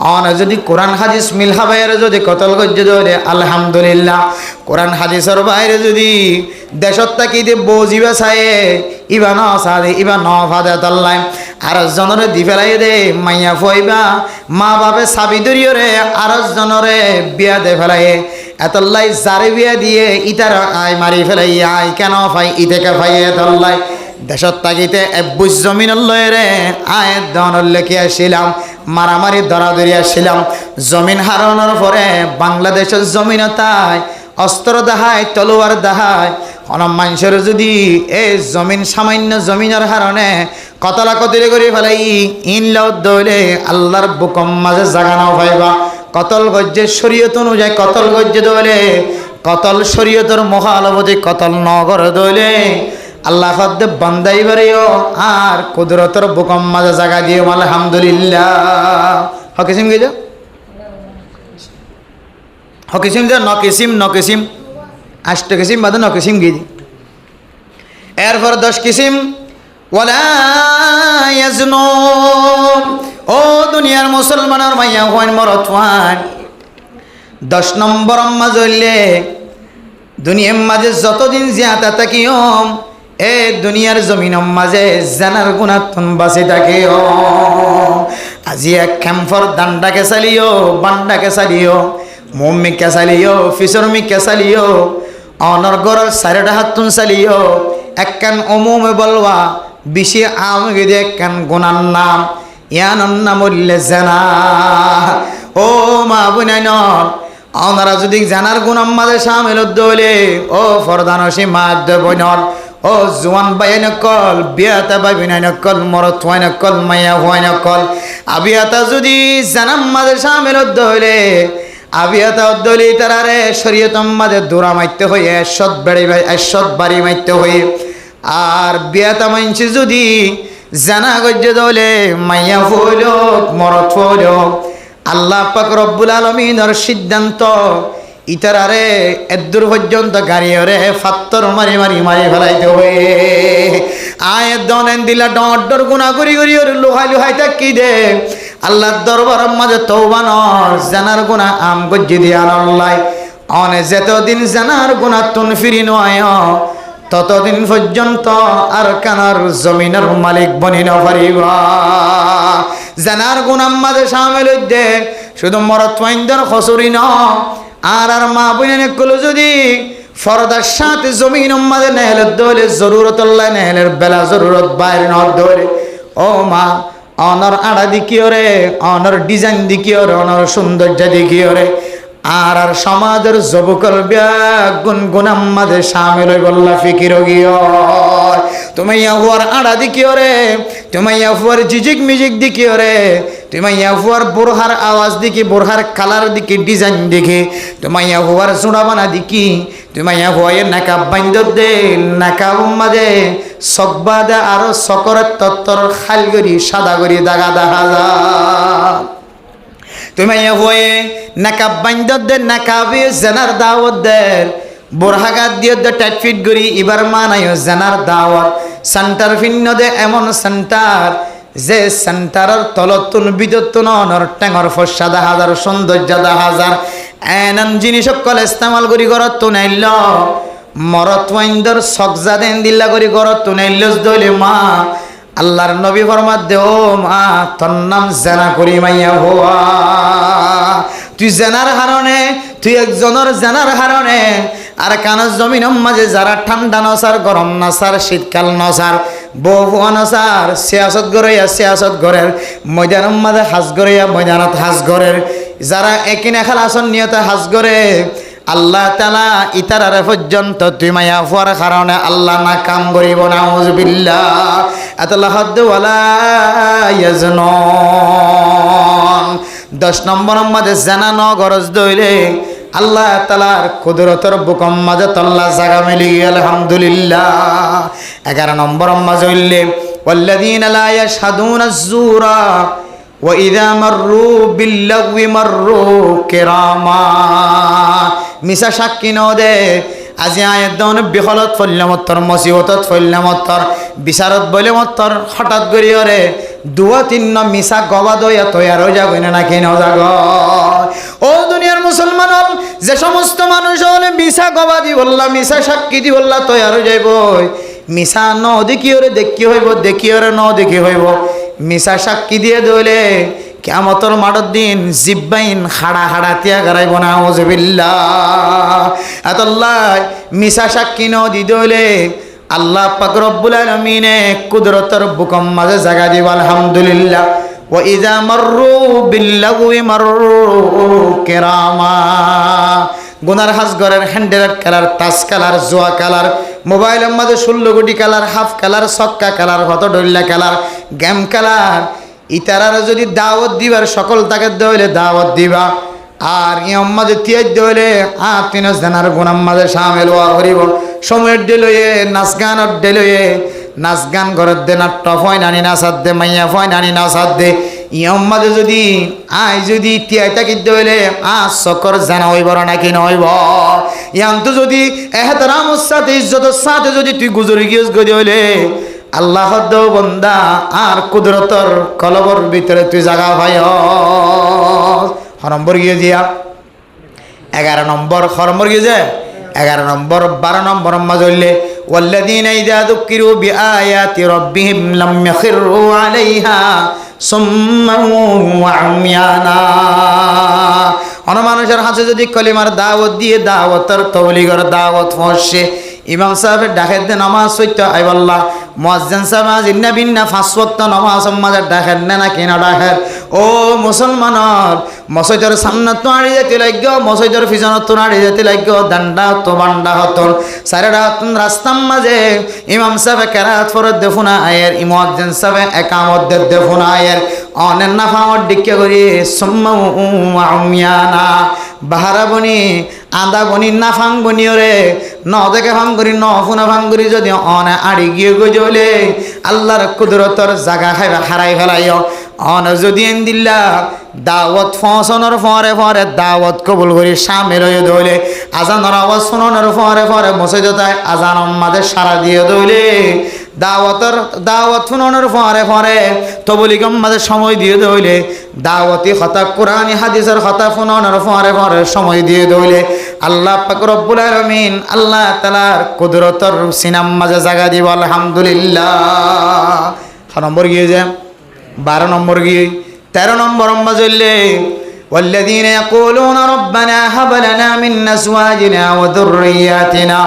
অন যদি কোরআন হাদিস মিল হাবাইয়ের যদি কতল গজ্জে ধরে আলহামদুলিল্লাহ কোরআন হাদিসের বাইরে যদি দেশত থাকি দে বজিবা চায়ে ইবা ন সাদে ইবা ন ফাদে তাল্লাই আর জনরে দি ফেলাই দে মাইয়া ফইবা মা বাপে চাবি ধরিয়রে আর জনরে বিয়া দে ফেলাই এতল্লাই যারে বিয়া দিয়ে ইতার আয় মারি ফেলাই আয় কেন ফাই ইতেকে ফাই এতল্লাই দেশত তাকিতে বুঝ জমিন লয়রে আয় দনর লেখে আসছিলাম মারামারি দরাদরি আসছিলাম জমিন হারানোর পরে বাংলাদেশের জমিন তাই অস্ত্র দেখায় তলোয়ার দেখায় কোন মানুষের যদি এই জমিন সামান্য জমিনের কারণে কতলা কতলে করে ফেলাই ইনলাও দৌলে আল্লাহর বুকম মাঝে জাগানো পাইবা কতল গজ্জে শরীয়ত অনুযায়ী কতল গজ্জে দৌলে কতল শরীয়তের মহালবতী কতল নগর দৌলে আল্লাহ ফাদ্দে বান্দাই বাড়িও আর কুদরতর বুকম মাঝে জায়গা দিও আলহামদুলিল্লাহ। হকিসিম গেছো হকিসিম যে নকিসিম 8 কিসিম বাদে 9 কিসিম গিয়ে এরপর 10 কিসিম ওয়ালা ইয়াজনুন। ও দুনিয়ার মুসলমানের মাইয়া হইন মরত হইন 10 নম্বর মাঝে হইলে দুনিয়ার মাঝে যতদিন জিয়াতা থাকিও এ দুনিয়ার জমিনের মাঝে জানার গুণাতন বাঁচে থাকিও। আজি এক ক্যাম্পর দান্ডাকে চালিও বান্ডাকে চালিও মম্মিকে চালিও ফিসরমিকে চালিও অনর গড়ের 4টা হাতুন চালিও একখান অমুমে বলবা বেশি আমি দে একখান গুণার নাম ইয়ানোর নাম হইলে জানা। ও মা বুনাইন ওনারা যদি জানার গুণার মাঝে সামিল হলে ও ফরদানসি মাদ বইনর ও জোয়ান বাইন কল বিয়াতা বাই বিনাইন কল মরত হইন কল মাইয়া হইন কল আবিয়াতা যদি জানার মাঝে সামিল হলে আবিয়াতা উদ্দলি তারারে শরীয়তম মাঝে দৌড়া মারতে হয়ে এরশদ বাড়ি মারতে হয়ে। আর বিয়াতা মাইনছি যদি জানা গজ্য দলে মাইয়া হইল মরত হইল আল্লাহ পাক রব্বুল আলামিনের সিদ্ধান্ত ইতারারে এদূর পর্যন্ত গাড়িওরে ফাত্তর মারি ফেলাইতে হবে। আয় দনেন দিলা ডর গুণা করি ওর লোহাই থাকি দে আল্লাহর দরবারের মাঝে তওবা নর জানার গুণা আম গজ্জি দিয়া আল্লাহ অনে যতদিন জানার গুণা তুন ফিরি নয় ততদিন পর্যন্ত আর কানার জমিনের মালিক বনি না পারিবা। জানার গুণার মাঝে সামিল হইতে শুধু মরত ওয়াইন্দার খসুরি ন আর মা বোনের কলো যদি ফরদার সাথে জমিন মাঝে নেহলের দলে জরুরত আল্লাহ নেহলের বেলা জরুরত বাইরে নর দলে ও মা অনর আড়া দিকিও রে অনর ডিজাইন দিকিও রে অনর সৌন্দর্য দিকিও রে আর সমাজের যুবকল গুনগুনাম মাঝে সামিল হই বললা ফিকির গিয়ে তুমি ইয়াহুয়ার আড়া দিকিও রে তুমি ইয়াহুয়ার জিজিক মিজিক দিকিও রে তুমি ইয়াহুয়ার বোরহার আওয়াজ দিকি বোরহার কালার দিকি ডিজাইন দেখি তুমি ইয়াহুয়ার জোড়াবানা দিকি তুমি ইয়াহুয়ার নাকাব বাইন্দ দে নাকাব মাঝে সকবা দে আরো সকরের তত্তর খাল করি সাদা করি দাগা দেখা যা তুমি হয়ে নাকাব বাইন্দ দে নাকাবি জানার দাওয়াত দে বোরহাগাত দিয়ে দে টাইট ফিট করি এবার মানায় জানার দাওয়াত সেন্টার ভিন্ন দে এমন সেন্টার যে সেন্টারের তলতুন বিদ্যুৎ অনর ট্যাঙর ফসা দা হাজার সৌন্দর্য দা হাজার এনন জিনিস সকল ইস্তেমাল করি ঘরত তুনাইল মরত ওয়াইন্দর সকজা দেন দিল্লা করি ঘরত তুনাইল দইলে মা আল্লাহর নবী ফরমাত দে ও মা তোর নাম জানা করি মাইয়া হওয়া তুই জানার হারণে তুই একজনের জানার হারণে আর কানের জমিনের মাঝে যারা ঠান্ডা নসার গরম নসার শীতকাল নসার বহু নসার সিয়াসত গড়াইয়া সিয়াসত গড়ের ময়দানের মাঝে হাজ গড়াইয়া ময়দানত হাজ গড়ের যারা একিনে খেলাসন নিয়তে হাজ গড়ে আল্লাহ তাআলা ইতারারে পর্যন্ত তুই মায়া হওয়ার কারণে আল্লাহ না কাম করিব নাউজুবিল্লাহ আতাল্লাহ হাদ ওয়ালা ইয়াজনুন 10 নম্বর মাঝে জানা ন গরজ দইলে আল্লাহ তাআলার কুদরতের বুকম মাঝে তল্লা জায়গা মিলি আলহামদুলিল্লাহ 11 নম্বর মাঝে হইলে ওয়াল্লাযীনা লা ইয়াশহাদুনা আয-যুরা ওয়া ইযা মাররু বিল্লাগwi মাররু কিরামা মিসা সাক্ষী ন দে আজি আয়াত দন বিখলত ফল্লামতর মুসিবতত ফল্লামতর বিচারত বলে মতর হঠাৎ গরিয়রে 2-3 মিসা গবা দয়া তৈয়ার হয়ে যাবে না কি ন জাগ ও দুনিয়ার মুসলমান যে সমস্ত মানুষ হলে মিসা গবা দি বললা মিসা সাক্ষী দি বললা তৈয়ার হয়ে যাইব মিসা ন দেখিওরে দেখি হইব দেখিওরে ন দেখি হইব মিসা সাক্ষী দিয়ে দইলে কিয়ামতের মাঠের দিন জিব্বাইন হাড়া হাড়া তিয়া গারাইব না আউযুবিল্লাহ আতাল্লাহ মিসা সাক্ষী ন দি দইলে আল্লাহ পাক রব্বুল আলামিনে কুদরতের বুকম মাঝে জায়গা দিব আলহামদুলিল্লাহ ওয়া ইযা মাররু বিল্লাগwi মাররু কিরামা গুনার হাজ ঘরের হ্যান্ডেলের কালার টাচ কালার জোয়া কালার মোবাইলের মাঝে 16 কোটি কালার হাফ কালার ছক্কা কালার হত ডল্লা কালার গেম কালার ইতারার যদি দাওয়াত দিবার সকল তাকে দইলে দাওয়াত দিবা আর ইয়াম মাঝে তিয়াজ দইলে তিনস জানার গুনাম মাঝে শামিল হওয়া করিব সময়ের ডেলয়ে নাচ গানের ডেলয়ে নাচ গান ঘরের দে নাট্য ফয় নানি নাচার দে মাইয়া ফয় নানি নাচার দে ইয়াম্মাদে যদি আই যদি তিয়াইটা কিদ্দে হইলে চকর জানা হইব নাকি নহইব ইয়ান্তু যদি এহতারামর সাথে ইজ্জতের সাথে যদি তুই গুজরি গিয়েছ গদি হইলে আল্লাহ বন্দা আর কুদরতর কলবর ভিতরে তুই জাগা ভাই নম্বর গিয়ে দিয়া 11 নম্বর নম্বর গিয়ে যে 11 নম্বর 12 নম্বর মাজলে والذين إذا ذكروا بآيات ربهم لم يخروا عليها صما وعميانا মানুষের হাতে যদি কলিমার দাওয়াত দিয়ে দাওয়াতের তবলিগের দাওয়াত পৌঁছে ইমাম সাহেবের ডাকের দে নামাজ সইতে আইবাল্লাহ মুয়াজ্জিন সাহেব আজিন্না বিন্না 5 ওয়াক্ত নামাজ আমাদের ডাকের না কিনা ডাকের ও মুসলমানর মসজিদের সামনে তো আড়ি যেতে লাগো মসজিদের পিছনে তো আড়ি যেতে লাগো ডান্ডা তো বান্ডা হতন সারেরা হতন রাস্তার মাঝে ইমাম সাহেব কেরাত ফরদ দেখুনা আয়ের মুয়াজ্জিন সাহেব একামত দেখুনা আয়ের অনেন নাফামত ডিকে করি সুম্মা উমিয়ানা বাহারা বনি আদা বনি না ফাং বনি রে ন দেখে ভাঙ্গুরি ন ফুনা ভাঙ্গুরি যদি অনে আড়ি গিয়ে গজলে আল্লাহর কুদরতর জাগা খাইবা হারাই ফেলাইও অন যদি এন দিল্লা দাওয়াত ফসনের ফরে ফরে দাওয়াত কবুল করি সামনে রয়ে দইলে আজানের আওয়াজ শোনানোর ফরে ফরে মসজিদতায় আজান আমাদের সারা দিয়ে দইলে দাওয়াত শুনানোর ফরে ফরে তবলিগম মাঝে সময় দিয়ে দইলে দাওয়াতি কথা কোরআনি হাদিসের কথা শুনানোর ফরে ফরে সময় দিয়ে দইলে আল্লাহ পাক রব্বুল আলামিন আল্লাহ তাআলার কুদরতর সিনাম মাঝে জায়গা দিব আলহামদুলিল্লাহ নম্বর গিয়ে যে 12 নম্বর গিয়ে 13 নম্বর মাজলে والذين يقولون ربنا هب لنا من أزواجنا وذرياتنا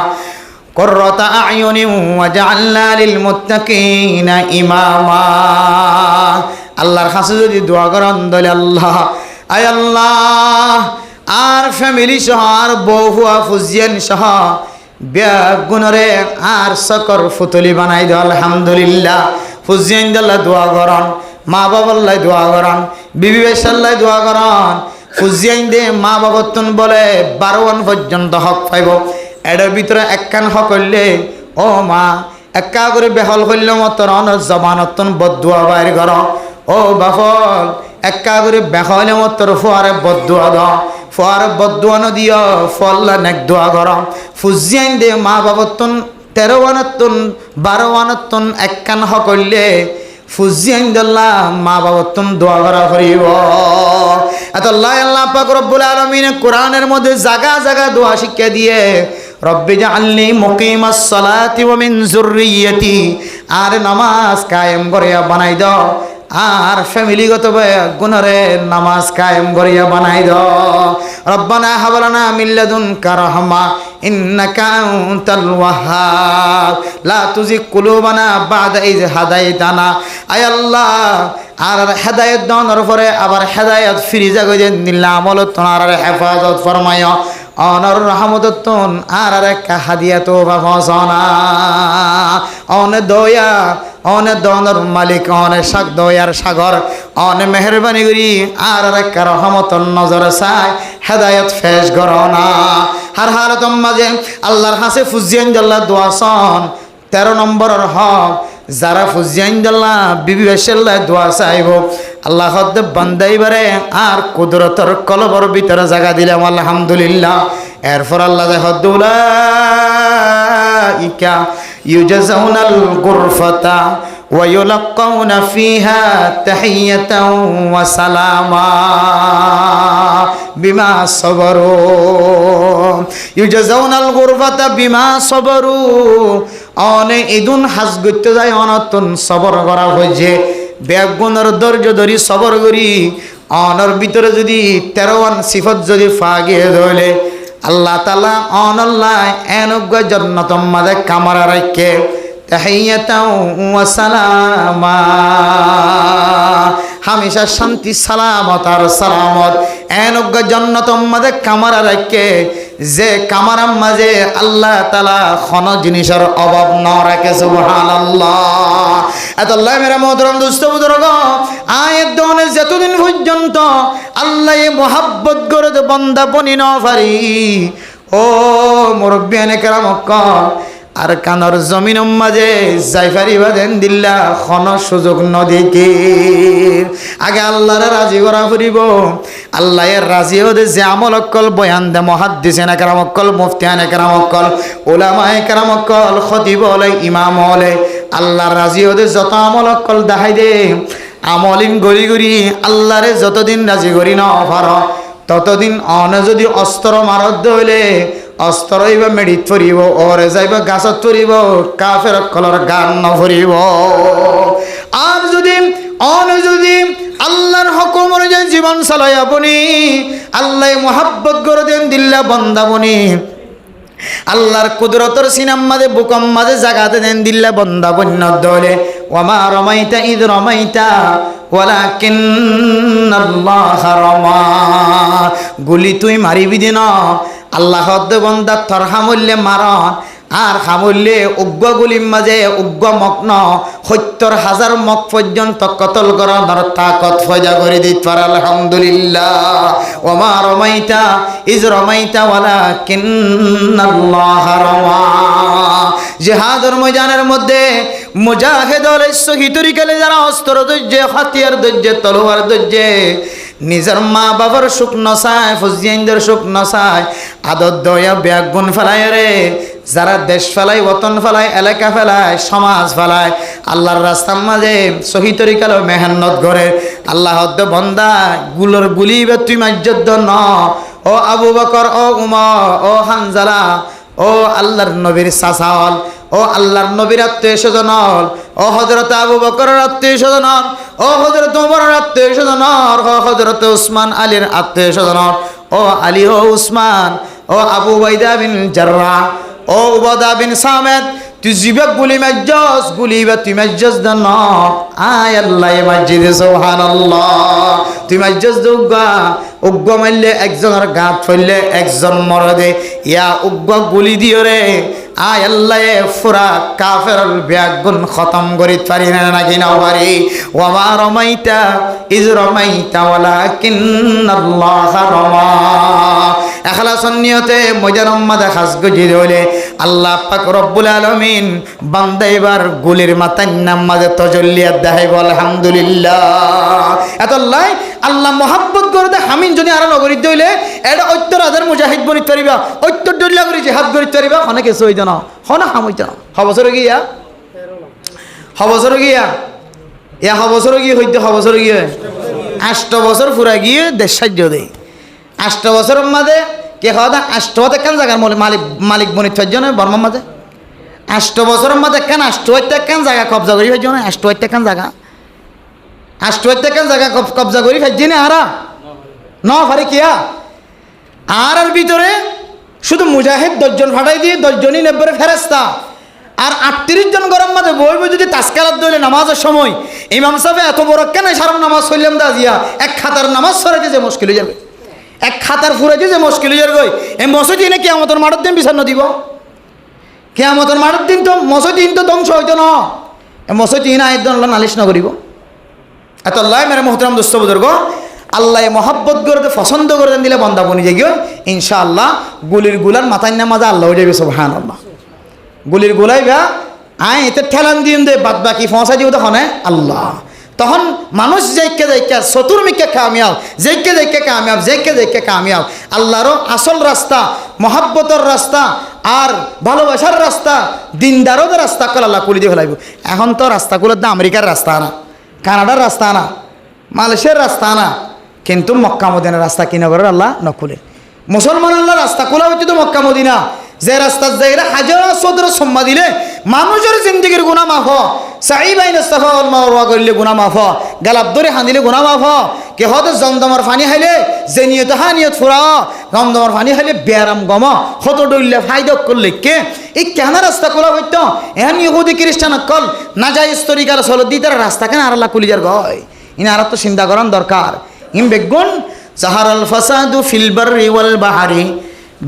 قرة أعين وجعلنا للمتقين إماما আল্লাহর কাছে যদি দোয়া করেন দলে আল্লাহ আয় আল্লাহ আর ফ্যামিলি সহ আর বউ ফুজিয়ান সহ বেগুনরে আর সকর ফুতলি বানাই দাও আলহামদুলিল্লাহ ফুজিয়ান আল্লাহ দোয়া করেন মা বাবাল্লাই দোয়া করেন বিবি বেশাল্লাই দোয়া করেন ফুজিয়ান দে মা বাবতন বলে 12 পর্যন্ত হক পাইব এটার ভিতরে একখান হক হইলে ও মা একা করে বেহল হইলে মতন জবানতন বদুয়া বাইর কর ও বাফল একা করে বেহলে মতর ফুয়ারে বদুয়া দ ফুয়ারে বদুয়া নদিও ফল্লা নেক দোয়া কর ফুজিয়ান দে মা বাবতন 13 আনতন 12 আনতন একখান হক হইলে ফুজিয়ান দল্লা মা বাবতন দোয়া করা করিব এত আল্লাহ পাক রব্বুল আলামিন কোরআনের মধ্যে জায়গা জায়গা দোয়া শিক্ষা দিয়ে রব্বি জাআলনি মুকিমাস সালাতি ওয়া মিন যুররিয়্যতি আর নামাজ কায়েম করিয়া বানাই দাও আর ফ্যামিলিগত গুণরে নামাজ কায়েম করিয়া বানাই দাও রব্বানা হাব লানা মিন লাদুনকা রাহমা ইন্নাকা আনতাল ওয়াহ্হাব লা তুজিগ কুলুবানা বা'দা ইয হাদাইতানা আয় আল্লাহ আর হেদায়েত দানের পরে আবার হেদায়েত ফিরে যাগো যে নিল্লা আমল তোনার হেফাজত ফরমায় অনর রহমতন আর একটা হাদিয়া তো বাফসনা অনে দয়া অনে দনর মালিক অনে সাগ দয়ার সাগর অনে মেহরবানি করি আর একটা রহমতন নজর চাই হেদায়েত ফেস করনা হার হালতম মাঝে আল্লাহর হাসে ফুজিয়ান জাল্লা দোয়া সন 13 নম্বরের হক যারা ফুজিয়ান জাল্লা বিবি বেশাল্লাহ দোয়া চাইব আল্লাহ হদ্দে বান্দাইবারে আর কুদরতর কলবর ভিতরে জায়গা দিলাম আলহামদুলিল্লাহ এরপর আল্লাহ হদ্দুলাইকা ইউজাজাউনাল গুরফাতা ওয়া ইউলাক্কাউনা ফিহা তাহিয়াতাও ওয়া সালামা বিমা সাবারু ইউজাজাউনাল গুরফাতা বিমা সাবারু অনে ইদুন হাজ করতে যায় অনতন সবর করা হয়েছে বেগুনের ধৈর্য ধরি সবর করি অনর ভিতরে যদি 13 সিফত যদি ফাগিয়ে ধরলে আল্লাহ তাআলা অনল্লাহ এনজ্ঞ জান্নাতম মাঝে কামরা রাখে তাহিয়াতাও ওয়া সালামা হামেশা শান্তি সালামত আর সালামত এনজ্ঞ জান্নাতম মাঝে কামরা রাখে যে কামারার মাঝে আল্লাহ তাআলা কোন জিনিসের অভাব না রাখে সুবহানাল্লাহ এত আল্লাহ মেরা মোহতরম দোস্ত বুজুর্গ আয়াত দনে যতদিন পর্যন্ত আল্লাহ মুহাব্বত করে বান্দা বনি না পারি ও মুরব্বিয়ানে কেরাম অক্কল আর কানর জমিন মাঝে যাইফারি বাদেন দিল্লা খন সুযোগ নদীকে আগে আল্লাহর রাজি করা ফুরিব আল্লাহ এর রাজি হতে যে আমল অক্কল বয়ান দে মুহাদ্দিসিন কেরাম অক্কল মুফতিয়ান কেরাম অক্কল উলামায়ে কেরাম অক্কল খতিব হলে ইমাম হলে আল্লাহর রাজি হতে যত আমল অক্কল দেখাই দে আমলিন গড়ি গড়ি আল্লাহরে যতদিন রাজি করি না পার ততদিন অন যদি অস্ত্র মারদ হইলে অস্ত্র হইবা মেডিত ফুরিব ওরে যাইবা গাছত ফুরিব কাফের কলর গান ন ফুরিব আর যদি অন যদি আল্লাহর হুকুম অনুযায়ী জীবন চালাই আপনি আল্লাহ মোহাব্বত করে দেন দিল্লা বন্দাবনি আল্লাহর কুদরতর সিনাম মাঝে বুকম মাঝে জাগাতে দেন দিল্লা বন্দা বন্য দলে ওমা রমাইতা ঈদ রমাইতা ওয়ালাকিন্নাল্লাহ রমা গুলি তুই মারিবি দিন আল্লাহ বন্দা থর হামুল্যে মারন আর হামুল্যে উগ্র গুলির মাঝে উগ্র মগ্ন ৭০,০০০ মগ পর্যন্ত কতল করার তাকত ফয়দা করে দিত পার আলহামদুলিল্লাহ ওমা রমাইতা ইজ রমাইতা ওয়ালাকিন্নাল্লাহ রমা জিহাদের ময়দানের মধ্যে মুজাহিদ হলে সহি তরিকালে যারা অস্ত্র ধৈর্যে হাতিয়ার ধৈর্যে তলোয়ার ধৈর্যে নিজের মা বাবার সুখ নসায় ফজিয়াইনদের সুখ নসায় আদর দয়া ব্যাগ গুণ ফেলায় রে যারা দেশ ফেলায় ওতন ফেলায় এলাকা ফেলায় সমাজ ফেলায় আল্লাহর রাস্তার মাঝে সহি তরিকালো মেহনত করে আল্লাহ বন্দা গুলোর গুলিবে তুই মাজ্জত ন ও আবু বকর ও উমর ও হানজালা ও আল্লাহর নবীর সাসাল ও আল্লাহর নবীর আত্মীয় স্বজন ও হযরত আবু বকরের আত্মীয় স্বজন ও হযরত ওমরের আত্মীয় স্বজন ও হযরত উসমান আলীর আত্মীয় স্বজন ও আলী ও উসমান ও আবু উবাইদা বিন জাররাহ ও উবাদা বিন সামিত তুই জিবে গুলি মাজ্জাস গুলি বা তুই মাজ্জাস দান আয় আল্লাহ মসজিদে সুবহানাল্লাহ তুই মাজ্জাস দুগা উগ্র মারলে একজনের গাত ফেললে একজন মরদে ইয়া উগ্র গুলি দিও রে আয় আল্লাহ ফুরা কাফের ব্যাগুন খতম করিত পারি না নাকি না পারি ওমা রমাইতা ইজ রমাইতা ওয়ালাকিন্নাল্লাহ রমা ইখলাসন নিয়তে ময়দানের মাঝে খাস গজি হইলে আল্লাহ পাক রব্বুল আলামিন বান্দা এবার গুলির মাথার নাম মাঝে তজল্লিয়াত দেখাইব আলহামদুলিল্লাহ এতলাই আল্লাহ মোহাব্বত করে দে হামিন যদি আর নগরীত হইলে এটা ৭০,০০০ মুজাহিদ বনিত পারিবা ৭০ করে জিহাদ করিত পারিবা অনেকে সইত না হনা হামইত না হবছর গিয়া হবছর গিয়া ইয়া হবছর গিয়ে হইতে হবছর গিয়ে ৮ বছর ফুরা গিয়ে দেশ সাহায্য দেয় ৮ বছরের মাঝে কে খাওয়া দা ৮ কেন জায়গার মালিক বনিত হইজ না বর্মার মাঝে ৮ বছরের মাঝে কেন ৮ কেন জায়গা কবজা করি হইজ না ৮ কেন জায়গা ৮ কেন জায়গা কবজা করি ফেলছি না আরা ন পারে কিয়া আর ভিতরে শুধু মুজাহিদ ১০ জন ফাটাই দিয়ে ১০ জনই নেব্বরে ফেরেস্তা আর ৩৮ জন গরম মাঝে বইব যদি তাস্কারাত দইলে নামাজের সময় ইমাম সাহেব এত বড় কেন সারা নামাজ হইলাম দা দিয়া এক খাতার নামাজ সরাইতে যে মুশকিল হয়ে যাবে এক খাতার ফুরাইতে যে মুশকিল হয়ে যাবে এই মসজিদ এনে কিয়ামতের মাঠের দিন বিচার দিব কিয়ামতের মাঠের দিন তো মসজিদ তো ধ্বংস হইতো না এই মসজিদ ইনা একজন নালিশ না করিব এত আল্লাহ মেরে মোহতরম দোস্ত বুজুর্গ আল্লাহ মহব্বত করে পছন্দ করে দিলে বন্দা বনি যে গিয়ে ইনশাআল্লাহ গুলির গুলার মাথায় নামাজে আল্লাহ যাবে সুবহানাল্লাহ গুলির গুলাই বা আয় এতে ঠেলান দিন দে বাদ বাকি ফসা দিও তখন আল্লাহ তখন মানুষ যাইকে চতুর্মিকে কামিয়াব যাইকে কামিয়াব আল্লাহরও আসল রাস্তা মহাব্বতর রাস্তা আর ভালোবাসার রাস্তা দিনদারদের রাস্তা কল আল্লাহ কুলি দিয়ে ফেলাইব এখন তো রাস্তাগুলোর দা আমেরিকার রাস্তা না কানাডার রাস্তা না মালয়েশিয়ার রাস্তা না কিন্তু মক্কা মদিনার রাস্তা কিনা করে আল্লাহ নকুলে মুসলমান আল্লাহ রাস্তা খোলা হচ্ছে তো মক্কা মদিনা যে রাস্তার জায়গা হাজার সদর সম্মা দিলে মানুষের জিন্দগির গুণা মাফ সাইবাইন ইস্তাফা ওয়াল মারওয়া করলে গুণা মাফ গালাব ধরে হাঁদিলে গুণা মাফ কে হতে জমদমার পানি খাইলে যে নিয়ত হানিয়ত ফুরা জমদমার পানি খাইলে বেয়ারাম গম হত ডইলে ফায়দা করলে কে এই কেন রাস্তা খোলা হইত এখন ইহুদি খ্রিস্টান কল না যাই স্তরিকার চল দি তারা রাস্তা কেন আর আল্লাহ কুলিজার গয় ইনা আর তো চিন্তা করান দরকার ইম বেগুন জাহারাল ফাসাদু ফিল বাররি ওয়াল বাহরি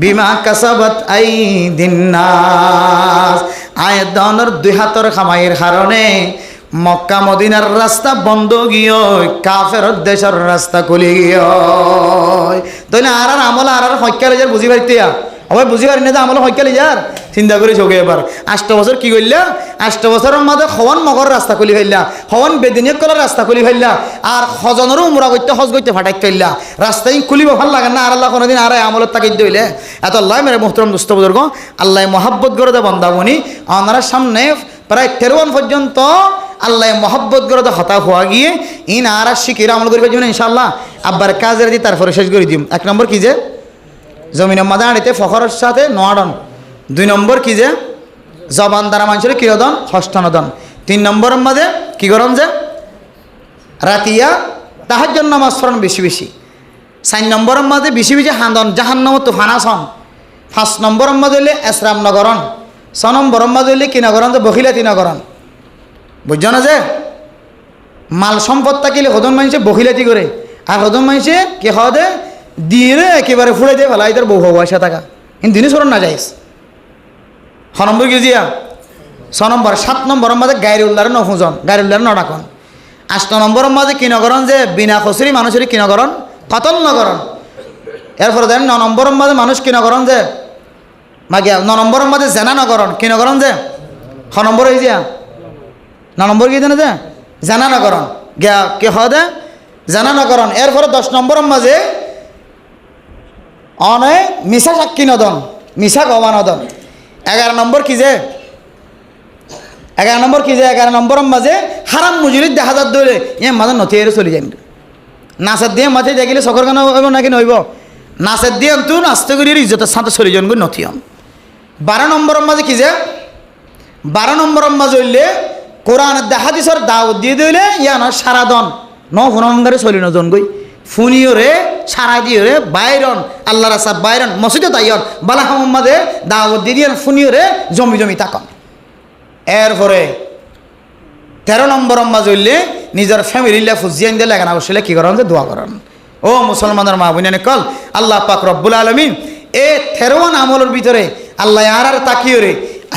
বিমা কাসাবাত আইদিন নাস আয়াত দানের দুই হাতের খামাইয়ের কারণে মক্কা মদিনার রাস্তা বন্ধ গিয়ে কাফের দেশের রাস্তা খুলে গিয়ে তাইলে আর আমল আর হক্কার বুঝি পাইতিয়া সবাই বুঝি পারি না যে আমল হইকালি যার চিন্তা করে চোখে এবার 8 বছর কি করলা 8 বছরের মাঝে হওয়ান মগর রাস্তা খুলি ফেললা হওয়ান বেদিনিয়ত করার রাস্তা খুলি ফেললা আর হজনেরও উমরা করতে হজ করতে ফাটাই ফেললা রাস্তায় খুলিব ভাল লাগে না আর আল্লাহ কোনোদিন আর আমলত তাকে দইলে এত আল্লাহ মেরে মোহতরম দুস্থ বুজুর্গ আল্লাহ মহাব্বত করে দে বন্দাবনি ওনার সামনে প্রায় 13 পর্যন্ত আল্লাহ মহব্বত করে দে হতা হওয়া গিয়ে ইন আর শিখির আমল করিবার জন্য ইনশাআল্লাহ আব্বার কাজের দিয়ে তারপরে শেষ করে দিম 1 নম্বর কি যে জমিনের মাঝে আড়িতে ফখরের সাথে নোয়াডন 2 নম্বর কি যে জবান দ্বারা মানুষের কিরদন হস্তনদন 3 নম্বরের মাঝে কি করন যে রাতিয়া তাহাজ্জুদ নামাজ পড়ন বেশি বেশি 4 নম্বরের মাঝে বেশি বেশি হান্দন জাহান্নাম তুফান আসন 5 নম্বরের মাঝে হইলে এসরাম নগরণ 6 নম্বরের মাঝে হইলে কি নগরণ যে বখিলাতি নগরণ বুঝছো না যে মাল সম্পদ থাকিলে হদন মানুষে বখিলাতি করে আর হদন মানুষে কি খাওয়া দেয় দিয়ে একেবারে ফুড়ে দিয়ে ফেলা এদের বউ বয়সা থাকা কিন্তু দিনই সরণ না যাইস 6 নম্বর কি দিয়া 6 নম্বর 7 নম্বরের মাঝে গায়ের উল্লারে নফুজন গায়ের উল্লারে নডাকন 8 নম্বরের মাঝে কি নগরণ যে বিনা খসরি মানুষের কি নগরণ কতল নগরণ এরপরে দেন 9 নম্বরের মাঝে মানুষ কি নগরণ যে মাগিয়া 9 নম্বরের মাঝে জেনা নগরণ কি নগরণ যে 6 নম্বর হয়ে যা 9 নম্বর কি জানে যে জানা নগরণ গিয়া কে হদে জানা নগরণ এরপরে 10 নম্বরের মাঝে অনেক মিশা সাক্ষী নদন মিশা গবা নদন 11 নম্বর কি যে 11 নম্বর কি যে 11 নম্বরের মাঝে হারাম মুজুরির দেখা যাত দৌড়ে মাঝে নথি এর চলে যাই নাচের দিয়ে মাঝে দেখিলে চকর গান হইব নাকি নইব নাচের দিয়ে তো নাচতে করি ইজ্জতের সাথে চলে যান নথি হন 12 নম্বরের মাঝে কি যে 12 নম্বরের মাঝে হইলে কোরআনের হাদিসের দাওয়াত দিয়ে দিলে ইয়ান সারা দন ফোনগারে চলি নজন গই ফুনিও রে সারা দিয়ে রে বাইরন আল্লাহ রাসা বাইরন মসজিদে তাইয়ন বালা মোহাম্মদে দাওয়াত দিয়ে দিয়েন ফুনিও রে জমি জমি তাকন এরপরে 13 নম্বরের মাঝে হইলে নিজের ফ্যামিলিলা ফুজিয়ান দিয়ে লাগান বসলে কি করেন যে দোয়া করেন ও মুসলমানের মা বোনেন কল আল্লাহ পাক রব্বুল আলামিন এ 13 আমলের ভিতরে আল্লাহ আর তাকিয়ে রে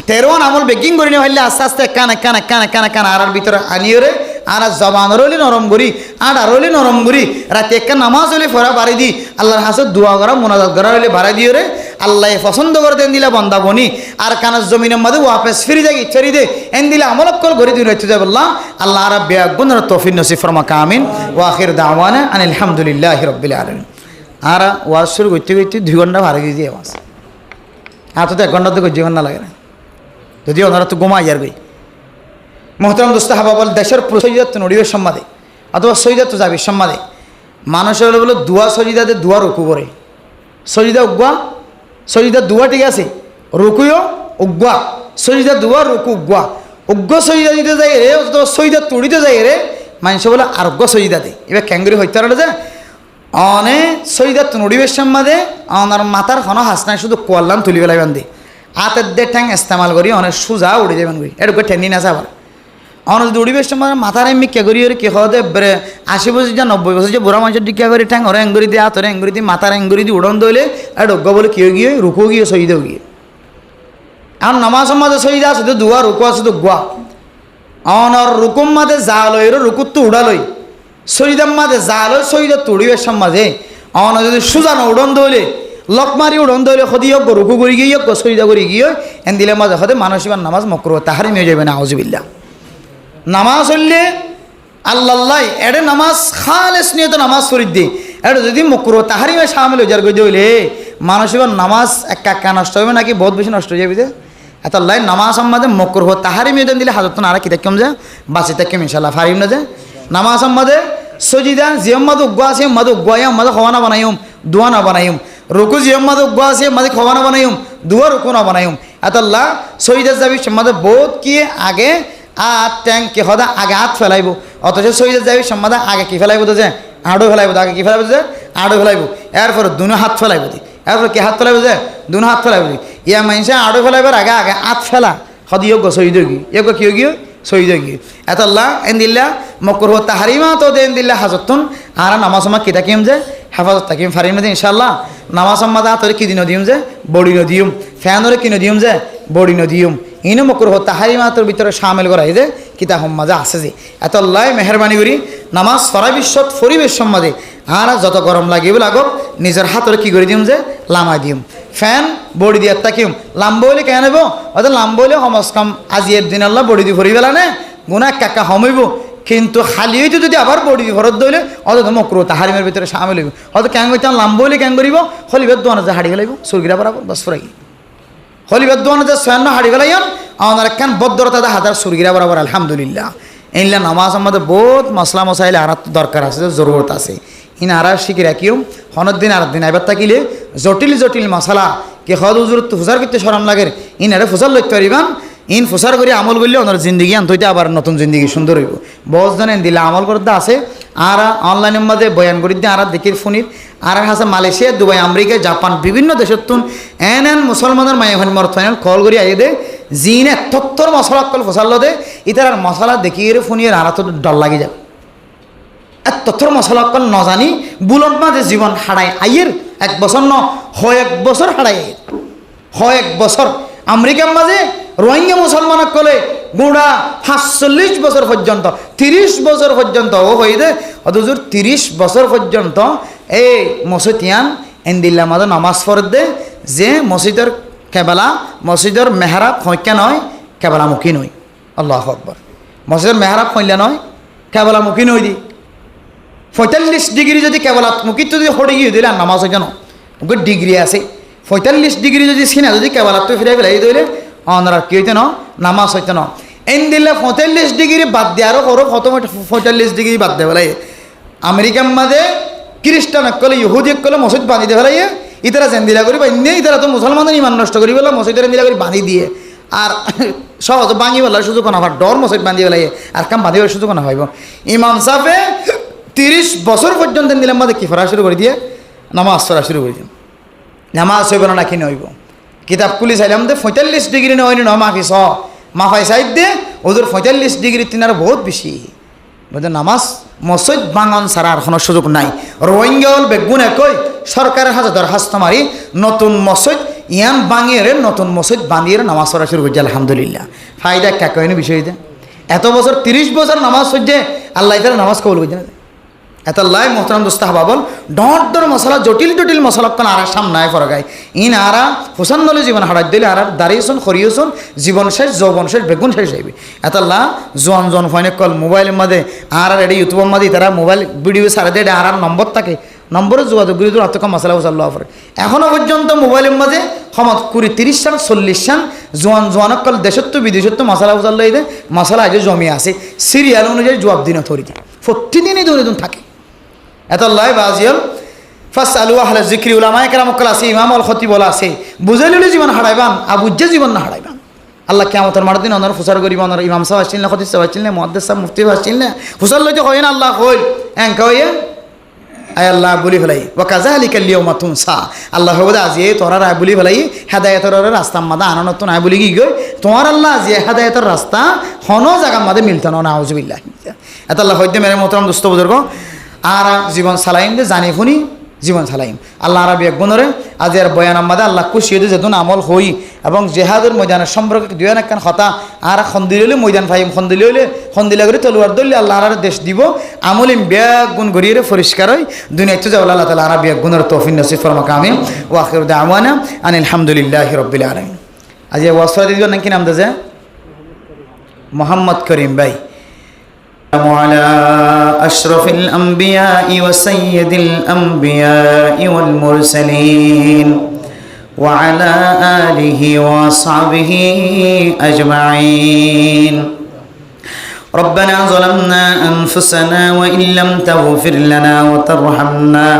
13 আমল বেগিং করে নিয়ে হইলে আস্তে আস্তে কানে কানে কানে কানে কানে আর ভিতরে আনিয়ে রে আর জবান রইলি নরম করি আর রইলি নরম করি রাতে একটা নামাজ হইলে ফরা বাড়ি দি আল্লাহর হাসে দোয়া করা মোনাজাত করা হইলে বাড়াই দিয়ে রে আল্লাহ পছন্দ করে দেন দিলা বন্দা বনি আর কানার জমিনের মধ্যে ওয়াপেস ফিরি যাই ফেরি দে এন দিলে আমলক কল ঘরে দিন রইতে যাবে আল্লাহ আল্লাহ আর বেগুন তৌফিক নসিব ফরমা কামিন ওয়া আখির দাওয়ানা আনিল হামদুলিল্লাহি রাব্বিল আলামিন আর ওয়াজ শুরু করতে করতে 2 ঘন্টা ভাড়া গিয়ে দিয়ে আওয়াজ আর তো 1 ঘন্টা তো জীবন না লাগে না যদি ওনারা তো ঘুমাই আর গই মোহতরম দোস্ত হাবাবল দেশের সৈয়দাত নড়িবের সম্মাদে অথবা সৈয়দাত যাবির সম্মাদে মানুষের বলে দুয়া সজিদাতে দুয়া রুকু করে সজিদা উগ্বা সজিদা দুয়া ঠিক আছে রুকুও উগ্বা সজিদা দুয়া রুকু উগ্বা উগ্র সজিদা দিতে যাই রে অথবা সজিদা তুড়িতে যাই রে মানুষ বলে আরোগ্য সজিদা দে এবার ক্যাঙ্গুরি হইতে পারে যে অনেক সজিদাত নড়িবের সম্মাদে ওনার মাথার কোনো হাস নাই শুধু কোয়াল্লাম তুলি বেলাই বান্ধে হাতের দিয়ে ঠ্যাং ইস্তেমাল করি অনেক সোজা উড়ে যাবেন করি এটুকু ঠেনি না যাবার অনেক যদি উড়িবেশ মাথার এমনি কে করি কি হতে 80 বছর যা 90 বছর যে বুড়া মানুষের দিকে করি ঠ্যাং ওরা এঙ্গুরি দিয়ে হাতের এঙ্গুরি দিয়ে মাথার এঙ্গুরি দিয়ে উড়ন দইলে আর ডোগ্য বলে কেউ গিয়ে রুকু গিয়ে শহীদেও গিয়ে আর নামাজের মাঝে শহীদ আছে তো দুয়া রুকু আছে তো গুয়া অনর রুকুম মাঝে জাল এর রুকুত তো উড়ালই শহীদের মাঝে জাল শহীদের তো উড়িবেশ মাঝে অন যদি সুজানো উড়ন দইলে লকমারি উড়ন দইলে সদি হোক রুকু করি গিয়ে হোক শহীদা করি গিয়ে এন দিলে মাঝে সদে মানসিবার নামাজ মকরু তাহারি মেয়ে যাবে না আউজুবিল্লাহ নামাজ হইলে আল্লাহ এডে নামাজ খালেস নিয়ে তো নামাজ পড়ি দি এটা যদি মকরু তাহারি মেয়ে সামিল হয়ে যার গই হইলে মানসিবার নামাজ একা নষ্ট হবে নাকি বহুত বেশি নষ্ট হয়ে যাবে যে এত আল্লাহ নামাজ আমাদের মকরু তাহারি মেয়ে দিলে হাজত না আর কি দেখম যে বাঁচি থাকি ইনশাল্লাহ ফারিম না যে নামাজ আমাদের সজিদা জিয়ম্মাদ উগ্গা আছে মাদ উগ্গাইম মাদ খওয়ানা বানাইম দোয়া না বানাইম রুকু জিয়ম্মাদ উগ্গা আছে মাদ খওয়ানা বানাইম দোয়া রুকু না বানাইম এত আল্লাহ সজিদা যাবি মাদের বহুত কি আগে আত ট্যাঙ্ক কি হদা আগে হাত ফেলাইব অথচ সহিদে যাবি সম্মাদা আগে কি ফেলাইব তো যে আড়ো ফেলাইব আগে কি ফেলাইব যে আড়ো ফেলাইব এরপর দুনো হাত ফেলাইব দি এরপর কি হাত ফেলাইব যে দুনো হাত ফেলাইব দি ইয়া মানুষে আড়ো ফেলাইবার আগে আগে হাত ফেলা হদি যোগ্য শহীদ গি যোগ্য কি গিয়ে শহীদ গিয়ে এত আল্লাহ এন দিল্লা মকর হো তাহারিমা তো দেন দিল্লা হাজতুন আর নামাজ সময় কি থাকিম যে হেফাজত থাকিম ফারিম না ইনশাল্লাহ নামাজ সম্মাদা তোরে কি দিন দিম যে বড়ি নদিম ফ্যানরে কি নদিম যে বড়ি নদিম ইনো মকর হো তাহারিমা তোর ভিতরে সামিল করাই যে কিতা সম্মাদা আছে যে এত আল্লাহ মেহরবানি করি নামাজ ফরা বিশ্বত পরিবেশ সম্মাদে আর যত গরম লাগিব লাগক নিজের হাতরে কি করে দিম যে লামাই দিম ফ্যান বডি দিয়ে তাকিম লাম্বা হইলে কেন নেব অত লাম্বা হইলে সমাজ কাম আজিয়ের দিন আল্লাহ বডি দিয়ে ভরি পেলা নে গুণা কাকা হমাইব কিন্তু খালি হইতে যদি আবার বডি দিয়ে ভরত দইলে অত মক্রু তাহারিমের ভিতরে সামিল হইব হয়তো ক্যাং হইতে লাম্বা হইলে ক্যাং করিব হলিবের দোয়ানো যে হাড়ি ফেলাইব সুরগিরা বরাবর বাস ফুরাই হলিবের দোয়ানো যে সয়ান্ন হাড়ি ফেলাইন আমার একখান বদ্রতা হাজার সুরগিরা বরাবর আলহামদুলিল্লাহ এইলা নামাজ আমাদের বহুত মশলা মশাইলে আর দরকার আছে জরুরত আছে ইন আর শিখি রাখিও হনের দিন আর দিন এবার থাকিলে জটিল জটিল মশলা কি হদ উজুর ফুসার করতে সরম লাগে ইন আরে ফুসার লইতে পারিবান ইন ফুসার করে আমল করলে ওনার জিন্দগি আনতে আবার নতুন জিন্দগি সুন্দর হইব বস জানেন দিলে আমল করতে আছে আর অনলাইনের মধ্যে বয়ান করি দিয়ে আর দেখির ফোনির আর আছে মালয়েশিয়া দুবাই আমেরিকা জাপান বিভিন্ন দেশের তুন এন মুসলমানের মায়ের মর্থান কল করি আইয়ে দে জিনে তত্তর মশলা কল ফসাল দে ইতার আর মশলা দেখিয়ে ফোনির আর তো ডর লাগি যাবে তথ্যর মশলা কল নজানি বুলন মাঝে জীবন হারায় আইয়ের 1 বছর ন হয় 1 বছর হারাই হয় 1 বছর আমেরিকার মাঝে রোহিঙ্গা মুসলমান কলে গুড়া 45 বছর পর্যন্ত 30 বছর পর্যন্ত ও হয়ে দে অথচুর 30 বছর পর্যন্ত এই মসজিদিয়ান এন্দিল্লা মাঝে নামাজ পড়ে দে যে মসজিদের কেবলা মসজিদের মেহরাব হইকা নয় কেবলামুখী নয় আল্লাহু আকবার মসজিদের মেহরাব হইলা নয় কেবলামুখী নয় দি 45 ডিগ্রি যদি কেবলামুখী যদি হড়ে গিয়ে দিলে নামাজ হয় কেন ওকে ডিগ্রি আছে 45 ডিগ্রি যদি সিনা যদি কেবলাত ফিরে ফেলাই দিলে অনার কি হইতে ন নামাজ হইতে ন এন দিলে 45 ডিগ্রি বাদ দিয়ে আরও করো কত 45 ডিগ্রি বাদ দিয়ে ফেলাই আমেরিকার মাঝে খ্রিস্টান কলে ইহুদি কলে মসজিদ বাঁধি দিয়ে ফেলাই ইতারা জেন্দিলা করি বা ইন্নে ইতারা তো মুসলমানের ইমান নষ্ট করি বলে মসজিদের দিলা করে বাঁধি দিয়ে আর সহজ বাঙি বলার সুযোগ না ডর মসজিদ বাঁধি ফেলাই আর কাম বাঁধিবার সুযোগ না হইব ইমাম সাহেবে 30 বছর পর্যন্ত দিলাম মাঝে কি ফরা শুরু করে দিয়ে নামাজ পড়া শুরু করে দিয়ে নামাজ হইব না কি নইব কিতাব খুলি চাইলাম দে 45 ডিগ্রি নয় ন মাফি মাফাই সাইড দে ওদের 45 ডিগ্রি তিনার বহুত বেশি বুঝলেন নামাজ মসজিদ বাঙন ছাড়া আর কোনো সুযোগ নাই রোহিঙ্গা হল বেগুনে কই সরকারের হাতে দরখাস্ত মারি নতুন মসজিদ ইয়ান বাঙিয়ে নতুন মসজিদ বাঁধিয়ে নামাজ পড়া শুরু করছে আলহামদুলিল্লাহ ফায়দা কাকয়নি বিষয় দে এত বছর 30 বছর নামাজ সহ্যে আল্লাহ তাআলা নামাজ কবুল করছে না এত লাই মোহতারাম দোস্তা বাবল ডর মশলা জটিল জটিল মশলা কোন আর সামনে ফরগায় ইন আর হুসান নলে জীবন হারাই দিলে আর দাঁড়িয়েছন খরিয়েছন জীবন শেষ যৌবন শেষ বেগুন শেষ হইবে এত জন জন ফোনে কল মোবাইলের মধ্যে আর এটা ইউটিউবের মধ্যে তারা মোবাইল ভিডিও সারা দিয়ে আর নম্বর থাকে নম্বরে যোগাযোগ করি অত কম মশলা উসাল্লাহ পরে এখনও পর্যন্ত মোবাইলের মাঝে ক্ষমত 20-30 সাল 40 সাল জোয়ানক কল দেশত্ব বিদেশত্ব মশলা উসাল্লাহ দে মশলা আজ জমি আছে সিরিয়াল অনুযায়ী জবাব দিন থরি প্রতিদিনই দুজন থাকে এত লাই বাজিয়াল ফার্স্ট আলু আহলে জিক্রি উলামায়ে কেরাম কল আছে ইমাম আল খতিব বলা আছে বুঝাইলে জীবন হারাইবান আবুজ্জে জীবন না হারাইবান আল্লাহ কিয়ামতের মার দিন অনর ফুসার করিব অনর ইমাম সাহেব আসছিল না খতিব সাহেব আসছিল না মুহাদ্দিস সাহেব মুফতি আসছিল না ফুসার লইতে কই না আল্লাহ কইল এঙ্কা হইয়া আয় আল্লাহ বলি ফেলাই ওয়া কাযালিকা আল-ইয়াওমা তুনসা আল্লাহ হবে আজি তোরা রায় বলি ফেলাই হেদায়েতের রাস্তা মাদা আননত না বলি কি গই তোমার আল্লাহ আজি হেদায়েতের রাস্তা হনো জায়গা মাদে মিলতো না নাউজুবিল্লাহ এত আল্লাহ হইতে মেরে মোহতারাম দোস্ত বুজুর্গ আর জীবন সালাইম দে জানি শুনি জীবন সালাইম আল্লাহ রাবি একগুণরে আজ এর বয়ান আমাদে আল্লাহ খুশি হয়ে যেতুন আমল হই এবং জেহাদের ময়দানের সম্পর্কে দুই একখান কথা আর খন্দিলে ময়দান ফাইম খন্দিলা করে তলোয়ার দলি আল্লাহ আর দেশ দিব আমলিম ব্যাগ গুণ গড়িয়ে পরিষ্কার হয় দুনিয়াতে যাও আল্লাহ তাআলা আরবি একগুণের তৌফিক নসিব ফরমাক আমিন ওয়া আখিরু দাওয়ানা আনিল হামদুলিল্লাহি রাব্বিল আলামিন আজ এই ওয়াসফা দিবেন নাকি নাম দেজে মোহাম্মদ করিম ভাই على أشرف الأنبياء وسيد الأنبياء والمرسلين وعلى آله وصحبه أجمعين ربنا ظلمنا أنفسنا وإن لم تغفر لنا وترحمنا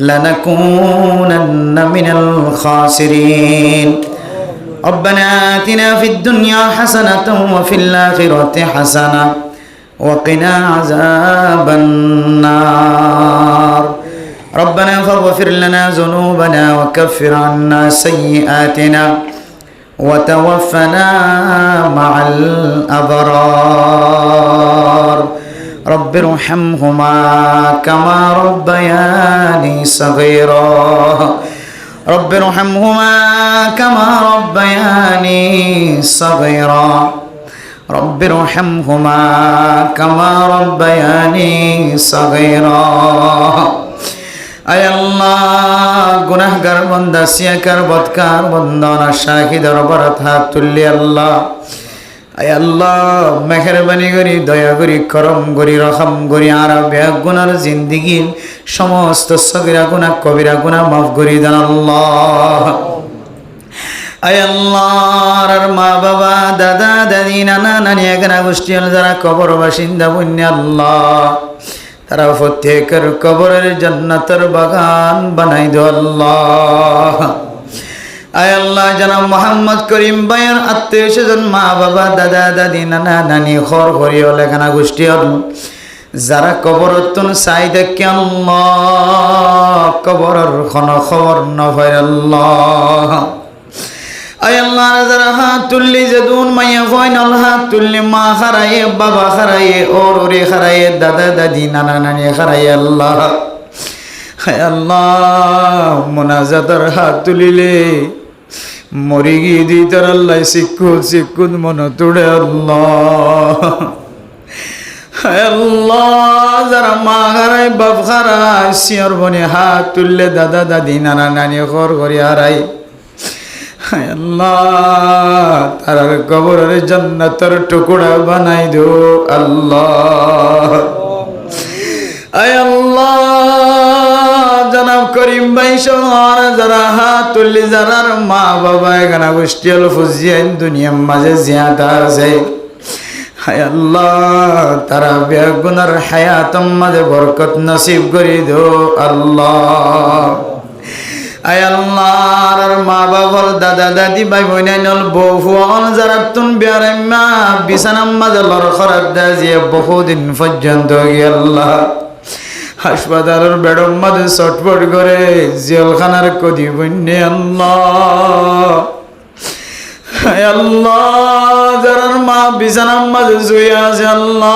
لنكونن من الخاسرين ربنا آتنا في الدنيا حسنة وفي الآخرة حسنة وقنا عذاب النار ربنا فاغفر لنا ذنوبنا وكفر عنا سيئاتنا وتوفنا مع الأبرار رب ارحمهما كما ربياني صغيرا رب ارحمهما كما ربياني صغيرا رب ارحمهما كما ربياني صغيرا আয় আল্লাহ গুনাহগার বান্দা সিয়াকার বদকার বন্দনা শাহিদের অপরাধ হাত তুললি আল্লাহ। আয় আল্লাহ মেহেরবানি করি দয়া করি করম করি রহম করি আর বেগুনার জিন্দিগির সমস্ত সগিরা গুনাহ কবিরা গুনাহ মাফ করি দেন আল্লাহ। আয় আল্লাহর মা বাবা দাদা দাদি নানা নানি এখানে গোষ্ঠী যারা কবর বাসিন্দা বন্য আল্লাহ তারা প্রত্যেকের কবরের জান্নাতের বাগান বানাই দো আল্লাহ। আয় আল্লাহ জনাব মোহাম্মদ করিম ভাইয়ের আত্মীয় স্বজন মা বাবা দাদা দাদি নানা নানি খর হরিয়ল এখানে গোষ্ঠী যারা কবরতন চাই দেখে আল্লাহ কবরের কোনো খবর নভয় আল্লাহ। আয় আল্লাহ যারা হাত তুললি যেদুন মাইয়া ফাইনাল হাত তুললি মা খারাইয়ে বাবা খারাইয়ে ওর ওরে খারাইয়ে দাদা দাদি নানা নানি খারাইয়ে আল্লাহ। আয় আল্লাহ মোনাজাতের হাত তুলিলে মরি গিয়ে দি তার আল্লাহ শিক্ষুত মন তুড়ে আল্লাহ। আয় আল্লাহ যারা মা খারাই বাপ খারাই শিয়র বনে হাত তুললে দাদা দাদি নানা নানি ঘর ঘরে হারাই আল্লাহ তার কবরের জান্নাতের টুকরা বানাই দো আল্লাহ। আয় আল্লাহ জনাব করিম ভাই সহ যারা হাত তুললি যারার মা বাবা এখানে গোষ্ঠী হল ফুজিয়ান দুনিয়ার মাঝে জিয়াদা আছে হায় আল্লাহ তারা বেগুনার হায়াতম মাঝে বরকত নসিব করি দো আল্লাহ। আয় আল্লাহর মা বাবার দাদা দাদি ভাই বোনাইনল বউ ফুয়াল যারা তুন বিয়ারাম্মা বিছানার মাঝে লড়খড়ার দাজিয়ে বহুদিন পর্যন্ত আল্লাহ হাসপাতালের বেডর মাঝে চটপট করে জেলখানার কদি বন্যে আল্লাহ। হায় আল্লাহ যারার মা বিছানার মাঝে শুয়ে আছে আল্লাহ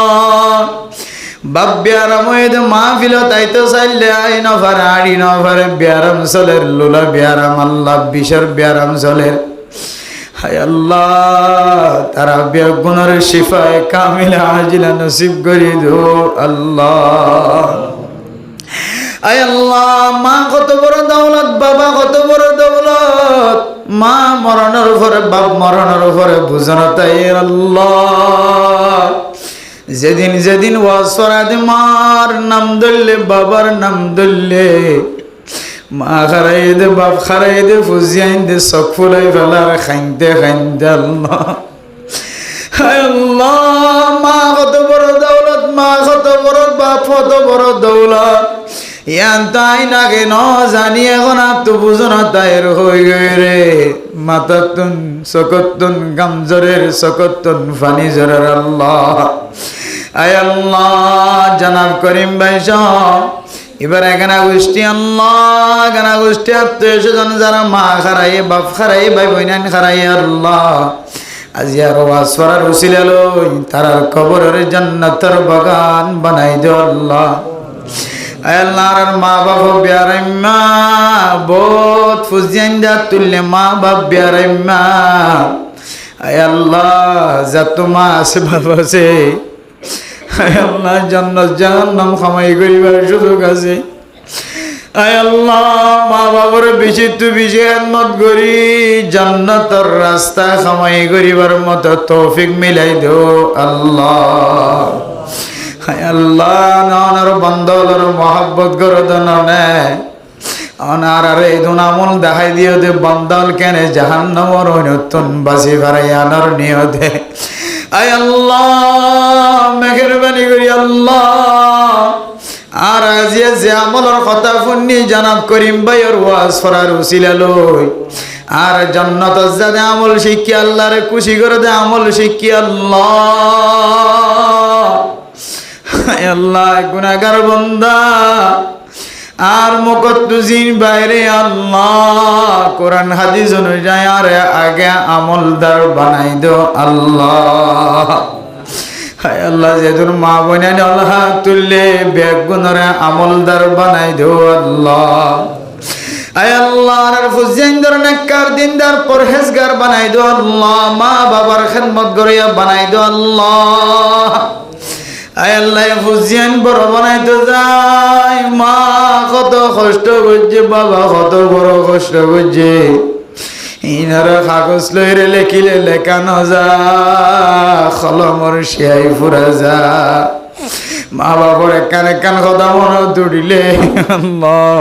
বাপ বিয়ারাম হয়ে মাহফিল তাইতো চাইলে আই নফারে আড়ি নফারে বিয়ারাম চলের লুলা বিয়ারাম আল্লাহ বিশর বিয়ারাম চলের। হায় আল্লাহ তারা বেগুনের শিফায় কামিলা আজিলা নসিব করি দো আল্লাহ। আয় আল্লাহ মা কত বড় দৌলত বাবা কত বড় দৌলত মা মরণের উপরে বাপ মরণের উপরে বুঝানো তাই আল্লাহ। যেদিন যেদিন ওয়াসরাদ মার নাম ধরলে বাবার নাম ধরলে মা খারাই দে বাপ খারাই দে ফুজিয়াইন দে চক ফুলাই ফেলার খাইতে খাইতে আল্লাহ। হায় আল্লাহ মা কত বড় দৌলত মা কত বড় বাপ কত বড় দৌলত ইয়ান তাই নাগে ন জানি এখন আর তো বুঝো না তাইর হয়ে গই রে মাতাতুন সকতুন গামজরের সকতুন ফানি জরের আল্লাহ। আয় আল্লাহ জনাব করিম ভাই সব এবার এখানে গোষ্ঠী আল্লাহ এখানে গোষ্ঠী আত্মীয় স্বজন যারা মা খারাই বাপ খারাই ভাই বইনান খারাই আল্লাহ আজি আর ওয়াজ করার উসিলা লই তারার কবরের জান্নাতের বাগান বানাই দে আল্লাহ। আয় আল্লাহর মা বাবা বিয়ারাম্মা বহুত ফুজিয়ান দা তুললে মা বাপ বিয়ারাম্মা আয় আল্লাহ যত মা আছে বাবা আছে আয় আল্লাহ জান্নাত জাহান্নাম খামাই করিবার সুযোগ আছে। আয় আল্লাহ মা বাবার বেশি তু বেশি খেদমত করি জান্নাতের রাস্তা খামাই করিবার মতো তৌফিক মিলাই দো আল্লাহ। হায় আল্লাহ নানার বন্ধলর মহব্বত করে দনে অনার আরে দুনামল দেখাই দিও দে বন্ধল কেনে জাহান্নামর নতুন বাসি ভাড়াই আনার নিও দে। আয় আল্লাহ মেহেরবানি করি আল্লাহ আর আজিয়ে যে আমলের কথা শুনি জনাব করিম ভাইয়ের ওয়াজ করার উসিলা লই আর জান্নাত যাতে আমল শিখি আল্লাহরে খুশি করে দে আমল শিখি আল্লাহ। আল্লাহ গুনাহগার বান্দা আর মুকদ্দুসিন বাইরে আল্লাহ কোরআন হাদিস অনুযায়ী আর আগে আমলদার বানাই দো আল্লাহ। হায় আল্লাহ যেদুর মা বোনান আল্লাহ তুললে বেগুনরে আমলদার বানাই দো আল্লাহ। আয় আল্লাহ আর ফুজিয়ানদার নেককার দিনদার পরহেজগার বানাই দো আল্লাহ। মা বাবার খেদমত করিয়া বানাই দো আল্লাহ। আয় আল্লাহ ফুজিয়ান বড় বানাইতে যায় মা কত কষ্ট করছে, বাবা কত বড় কষ্ট করছে। ইনার কাগজ লইরে লেখিলে লেখানো যা, কলমর শিয়াই ফুরা যা। মা বাবার একান একান কথা মনে তুলিলে আল্লাহ,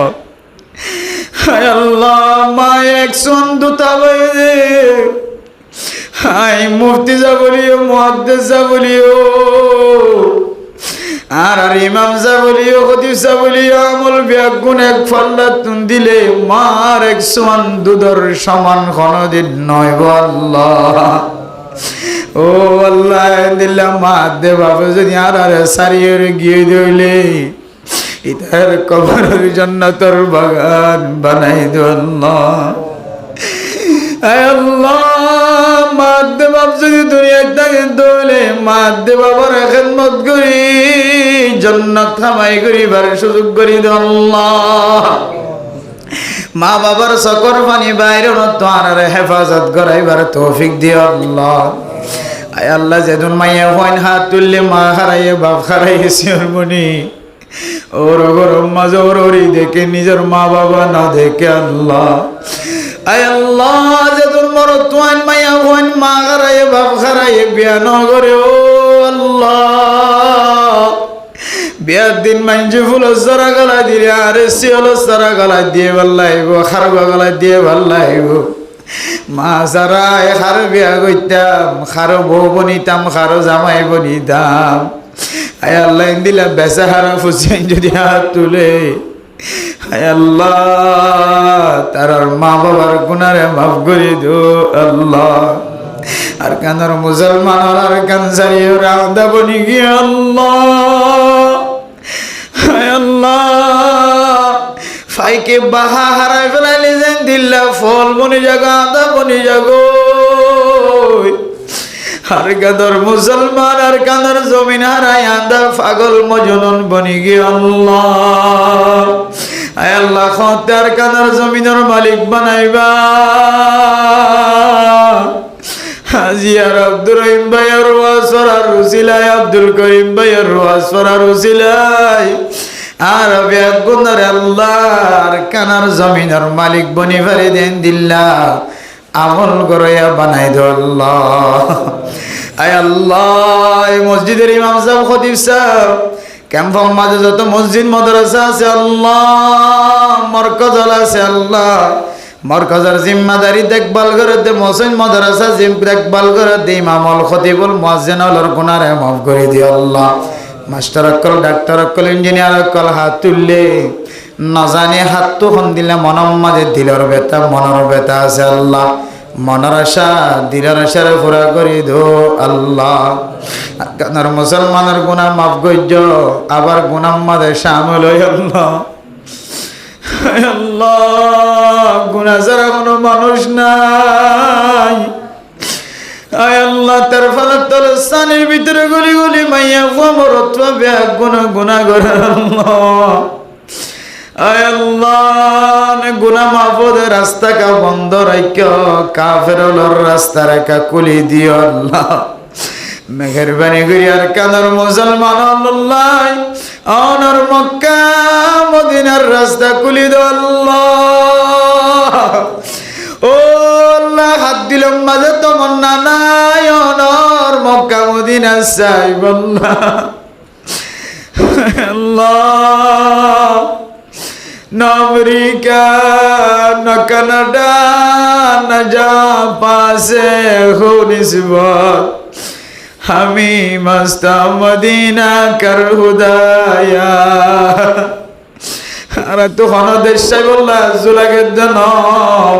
হায় আল্লাহ, মা একজন দুটা বাইরে, হাই মুফতি যা বলিও, মুহাদ্দিস যা বলিও, আর ইমাম যা বলিও, খতিব যা বলিও, আমল ব্যাগুণ এক ফাল্লা তুন দিলে মার এক সমান দুধর সমান কোনদিন নয় গো আল্লাহ। ও আল্লাহ, দিল্লা মা দে বাবা যদি আর সারিয়ে গিয়ে দিলে ইতার কবরের জান্নাতের বাগান বানাই দে আল্লাহ। আল্লাহ, মাদ্দে বাপ যদি দুনিয়ায় থাকে তাহলে মাদ্দে বাবার খেদমত করি, জান্নাত কামাই করিবার সুযোগ করি দে আল্লাহ। মা বাবার সকর পানি বাইরে তো আর হেফাজত করাইবার তৌফিক দিও আল্লাহ। আয় আল্লাহ, যেদিন মাইয়া হইন হাত তুললে মা হারাইয়ে বাপ হারাইয়ে শিরমণি, ওর গরম মাঝে ওরি দেখে নিজের মা বাবা না দেখে আল্লাহ। আয় আল্লাহ, যেদিন মর তোয়ান মাইয়া হইন মা হারাইয়ে বাপ হারাইয়ে বিয়া ন করে, ও আল্লাহ, বিয়ার দিন মাইনজি ফুল সারা গলা দিলে আর শিওল সারা গলা দিয়ে ভাল লাগব, খারবা গলা দিয়ে ভাল লাগব। মা সারা খার বিয়া করতাম, খারো বউ বনিতাম, খারো জামাই বনিতাম। আয় আল্লাহ, দিলা বেচা হারা ফুসেন যদি হাত তুলে, আয় আল্লাহ, তার মা বাবার গুনারে মাফ করে দো আল্লাহ। আর কানার মুসলমান আর কানসারি রান্দা বনি গিয়ে আল্লাহ, হায় আল্লাহ, ফাইকে বাহা হারাই ফেলাইলে যেন দিল্লা ফল বনি জাগো, আদা বনি জাগো। আর কাদর মুসলমান আর কানার জমিন হারাই আদা পাগল মজনুন বনি গিয়ে আল্লাহ। আয় আল্লাহ, খতার কানার জমিনের মালিক বানাইবা। হাজিয়ার আব্দুর রহিম ভাইয়ের ওয়াসরার রুসিলাই, আব্দুল করিম ভাইয়ের ওয়াসরার রুসিলাই, আর বেগুনার আল্লাহর কানার জমিনের মালিক বনি ফারি দেন দিল্লা, আমল গড়াইয়া বানাই দো আল্লাহ। আয় আল্লাহ, এই মসজিদের ইমাম সাহেব, খতিব সাহেব, ক্যাম্পের মাঝে যত মসজিদ মাদ্রাসা আছে আল্লাহ, মরকজ আছে আল্লাহ, মরকজের জিম্মাদারি দেখভাল করে দে, মসজিদ মাদ্রাসা দেখভাল করে দে, ইমামুল খতিবুল মুয়াজ্জিনুল গুনারে মাফ করে দিও আল্লাহ। মাস্টার অকল, ডাক্তার অকল, ইঞ্জিনিয়ার অকল হাত তুললে না জানি হাত তো হন দিলে মনের মাঝে দিলের ব্যথা, মনের ব্যথা আছে আল্লাহ, মনের আশা দিলের আশারে পুরা করে দো আল্লাহ। আপনার মুসলমানের গুনাহ মাফ করজ, আবার গুনাহ মাঝে শামিল হই আল্লাহ। আল্লাহ, গুনাহ ছাড়া কোনো মানুষ নাই। আয় আল্লাহ, তার ফলে তোর স্থানের ভিতরে গলি গলি মাইয়া মরত গুনা গুনা করে আল্লাহ। আয় আল্লাহ, গুনা মাফদের রাস্তা কা বন্ধ রাখ, কাফেরর রাস্তা রেখা কুলি দিও আল্লাহ। মেহেরবানি করি আর কানার মুসলমান আল্লাহ, অনর মক্কা মদিনার রাস্তা কুলি দিও আল্লাহ। ও আল্লাহ, হাত দিলাম মাঝে তমন্না নাই, অনর মক্কা মদিনা চাইব আল্লাহ। আল্লাহ, না আমেরিকা, না কানাডা, না জাপাসে খুনিসবত, আমি মস্তা মদিনা কর হুদায়া। আর তো দেশ সাহেব আল্লাহ জুলাগের জন্য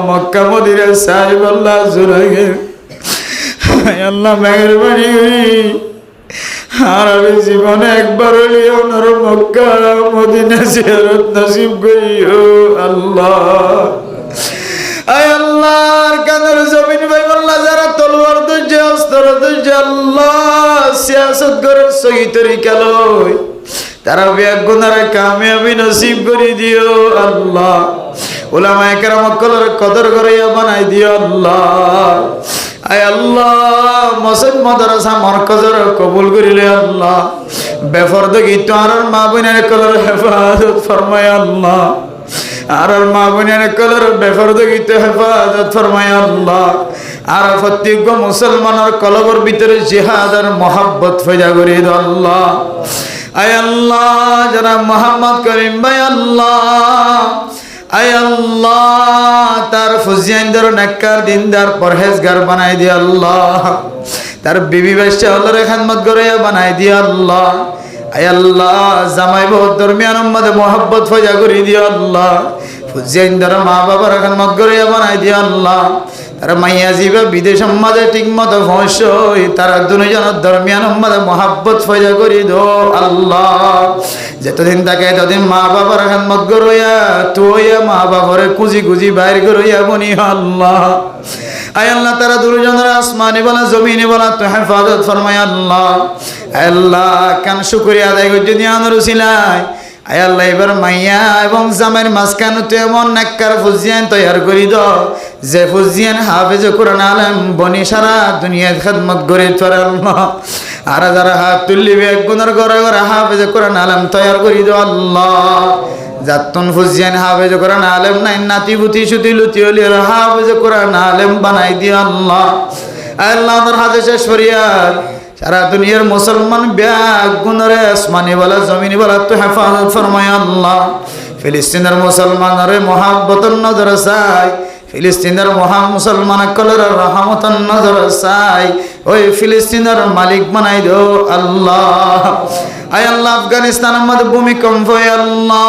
মক্কা মদিনা সাহেব আল্লাহ জুলাগে আল্লাহ মেহরবানি আর আমি জীবনে একবার হলেও ওনার মক্কা মদিনা জিয়ারত নসিব করিও আল্লাহ। আয় আল্লাহর কানের জমিন ভাই আল্লাহ, যারা তলোয়ার ধরছে, অস্ত্র ধরছে আল্লাহ, সিয়াসত করে সহি তরিকা লই, তারা বেগুনারে কামিয়াবি নসিব করে দিও আল্লাহ। উলামায়ে কেরাম কদর করাইয়া বানাই দিও আল্লাহ। আয় আল্লাহ মসজিদ মাদ্রাসা মারকাজের কবুল করিলে আল্লাহ বেফরদগি তো আর মা বোনের কলর হেফাজত ফরমায় আল্লাহ আর মা বোনের কলর বেফরদগি তো হেফাজত ফরমায় আল্লাহ আর প্রত্যেক মুসলমানের কলবর ভিতরে জিহাদের মহব্বত ফয়দা করে দাও আল্লাহ আয় আল্লাহ যারা মোহাম্মদ করিম ভাই আল্লাহ আয় আল্লাহ তার ফুজিয়ানদার নেককার দিনদার পরহেজগার বানাই দি আল্লাহ তার বিবি বাচ্চা আল্লাহর খিদমত করে বানাই দি আল্লাহ আয় আল্লাহ জামাই বহু দরমিয়ান মধ্যে মোহাব্বত ফয়দা করে দি আল্লাহ ফুজিয়ানদার মা বাবার খিদমত করে বানাই দি আল্লাহ তারা মাইয়া জিবা বিদেশ মাঝে ঠিক মতো পৌঁছই তারা দুজনের দরমিয়ান মাঝে মহাব্বত ফয়দা করি দো আল্লাহ যতদিন থাকে ততদিন মা বাবার খিদমত করইয়া তুইয়া মা বাবারে কুজি কুজি বাইর করইয়া বনি আল্লাহ আয় আল্লাহ তারা দুজনের আসমানে বলা জমিনে বলা তো হেফাজত ফরমায় আল্লাহ আল্লাহ কেন শুকরিয়া আদায় করছি দিয়ানোর উসিলায় আয় আল্লাহ এবার মাইয়া এবং জামের মাঝখানে তো এমন নেককার ফুজিয়ান তৈয়ার করি দাও যে ফুজিয়ান হাফেজ কোরআন আলেম বনি সারা দুনিয়ার খেদমত করে তোর আল্লাহ আর যারা হাত তুললিবে এক গুণের ঘরে ঘরে হাফেজ কোরআন আলেম তৈয়ার করি দাও আল্লাহ যাতুন ফুজিয়ান হাফেজ কোরআন আলেম নাই নাতি বুতি সুতি লুতি হলি হাফেজ কোরআন আলেম বানাই দিও আল্লাহ আল্লাহ তোর হাতে শেষ ফরিয়াদ সারা দুনিয়ার মুসলমান ব্যাগ গুণরে আসমানি বলা জমিনি বলা তো হেফাজত ফরমায় আল্লাহ ফিলিস্তিনের মুসলমানের মহাব্বতন নজর চাই ফিলিস্তিনের মহা মুসলমান কলের রহমতন নজর চাই ওই ফিলিস্তিনের মালিক বানাই দো আল্লাহ আয় আল্লাহ আফগানিস্তানের মধ্যে ভূমিকম্প আল্লাহ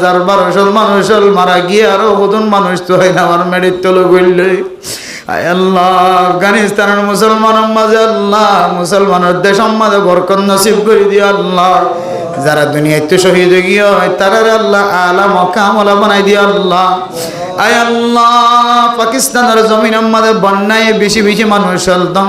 1200 মানুষ মারা গিয়ে আরো কতজন মানুষ তো হয় না আমার মেডির তলো গইলে আয় আল্লাহ আফগানিস্তানের মুসলমানের মাঝে আল্লাহ মুসলমানের দেশের মাঝে বরকত নসিব করে দিও আল্লাহ যারা দুনিয়াতে শহীদ হয়ে গিয়ে তারা আল্লাহ আলা মকামলা বানাই দিও আল্লাহ আয় আল্লাহ পাকিস্তানের জমিনের মাঝে বন্যায় বেশি বেশি মানুষ ধ্বংস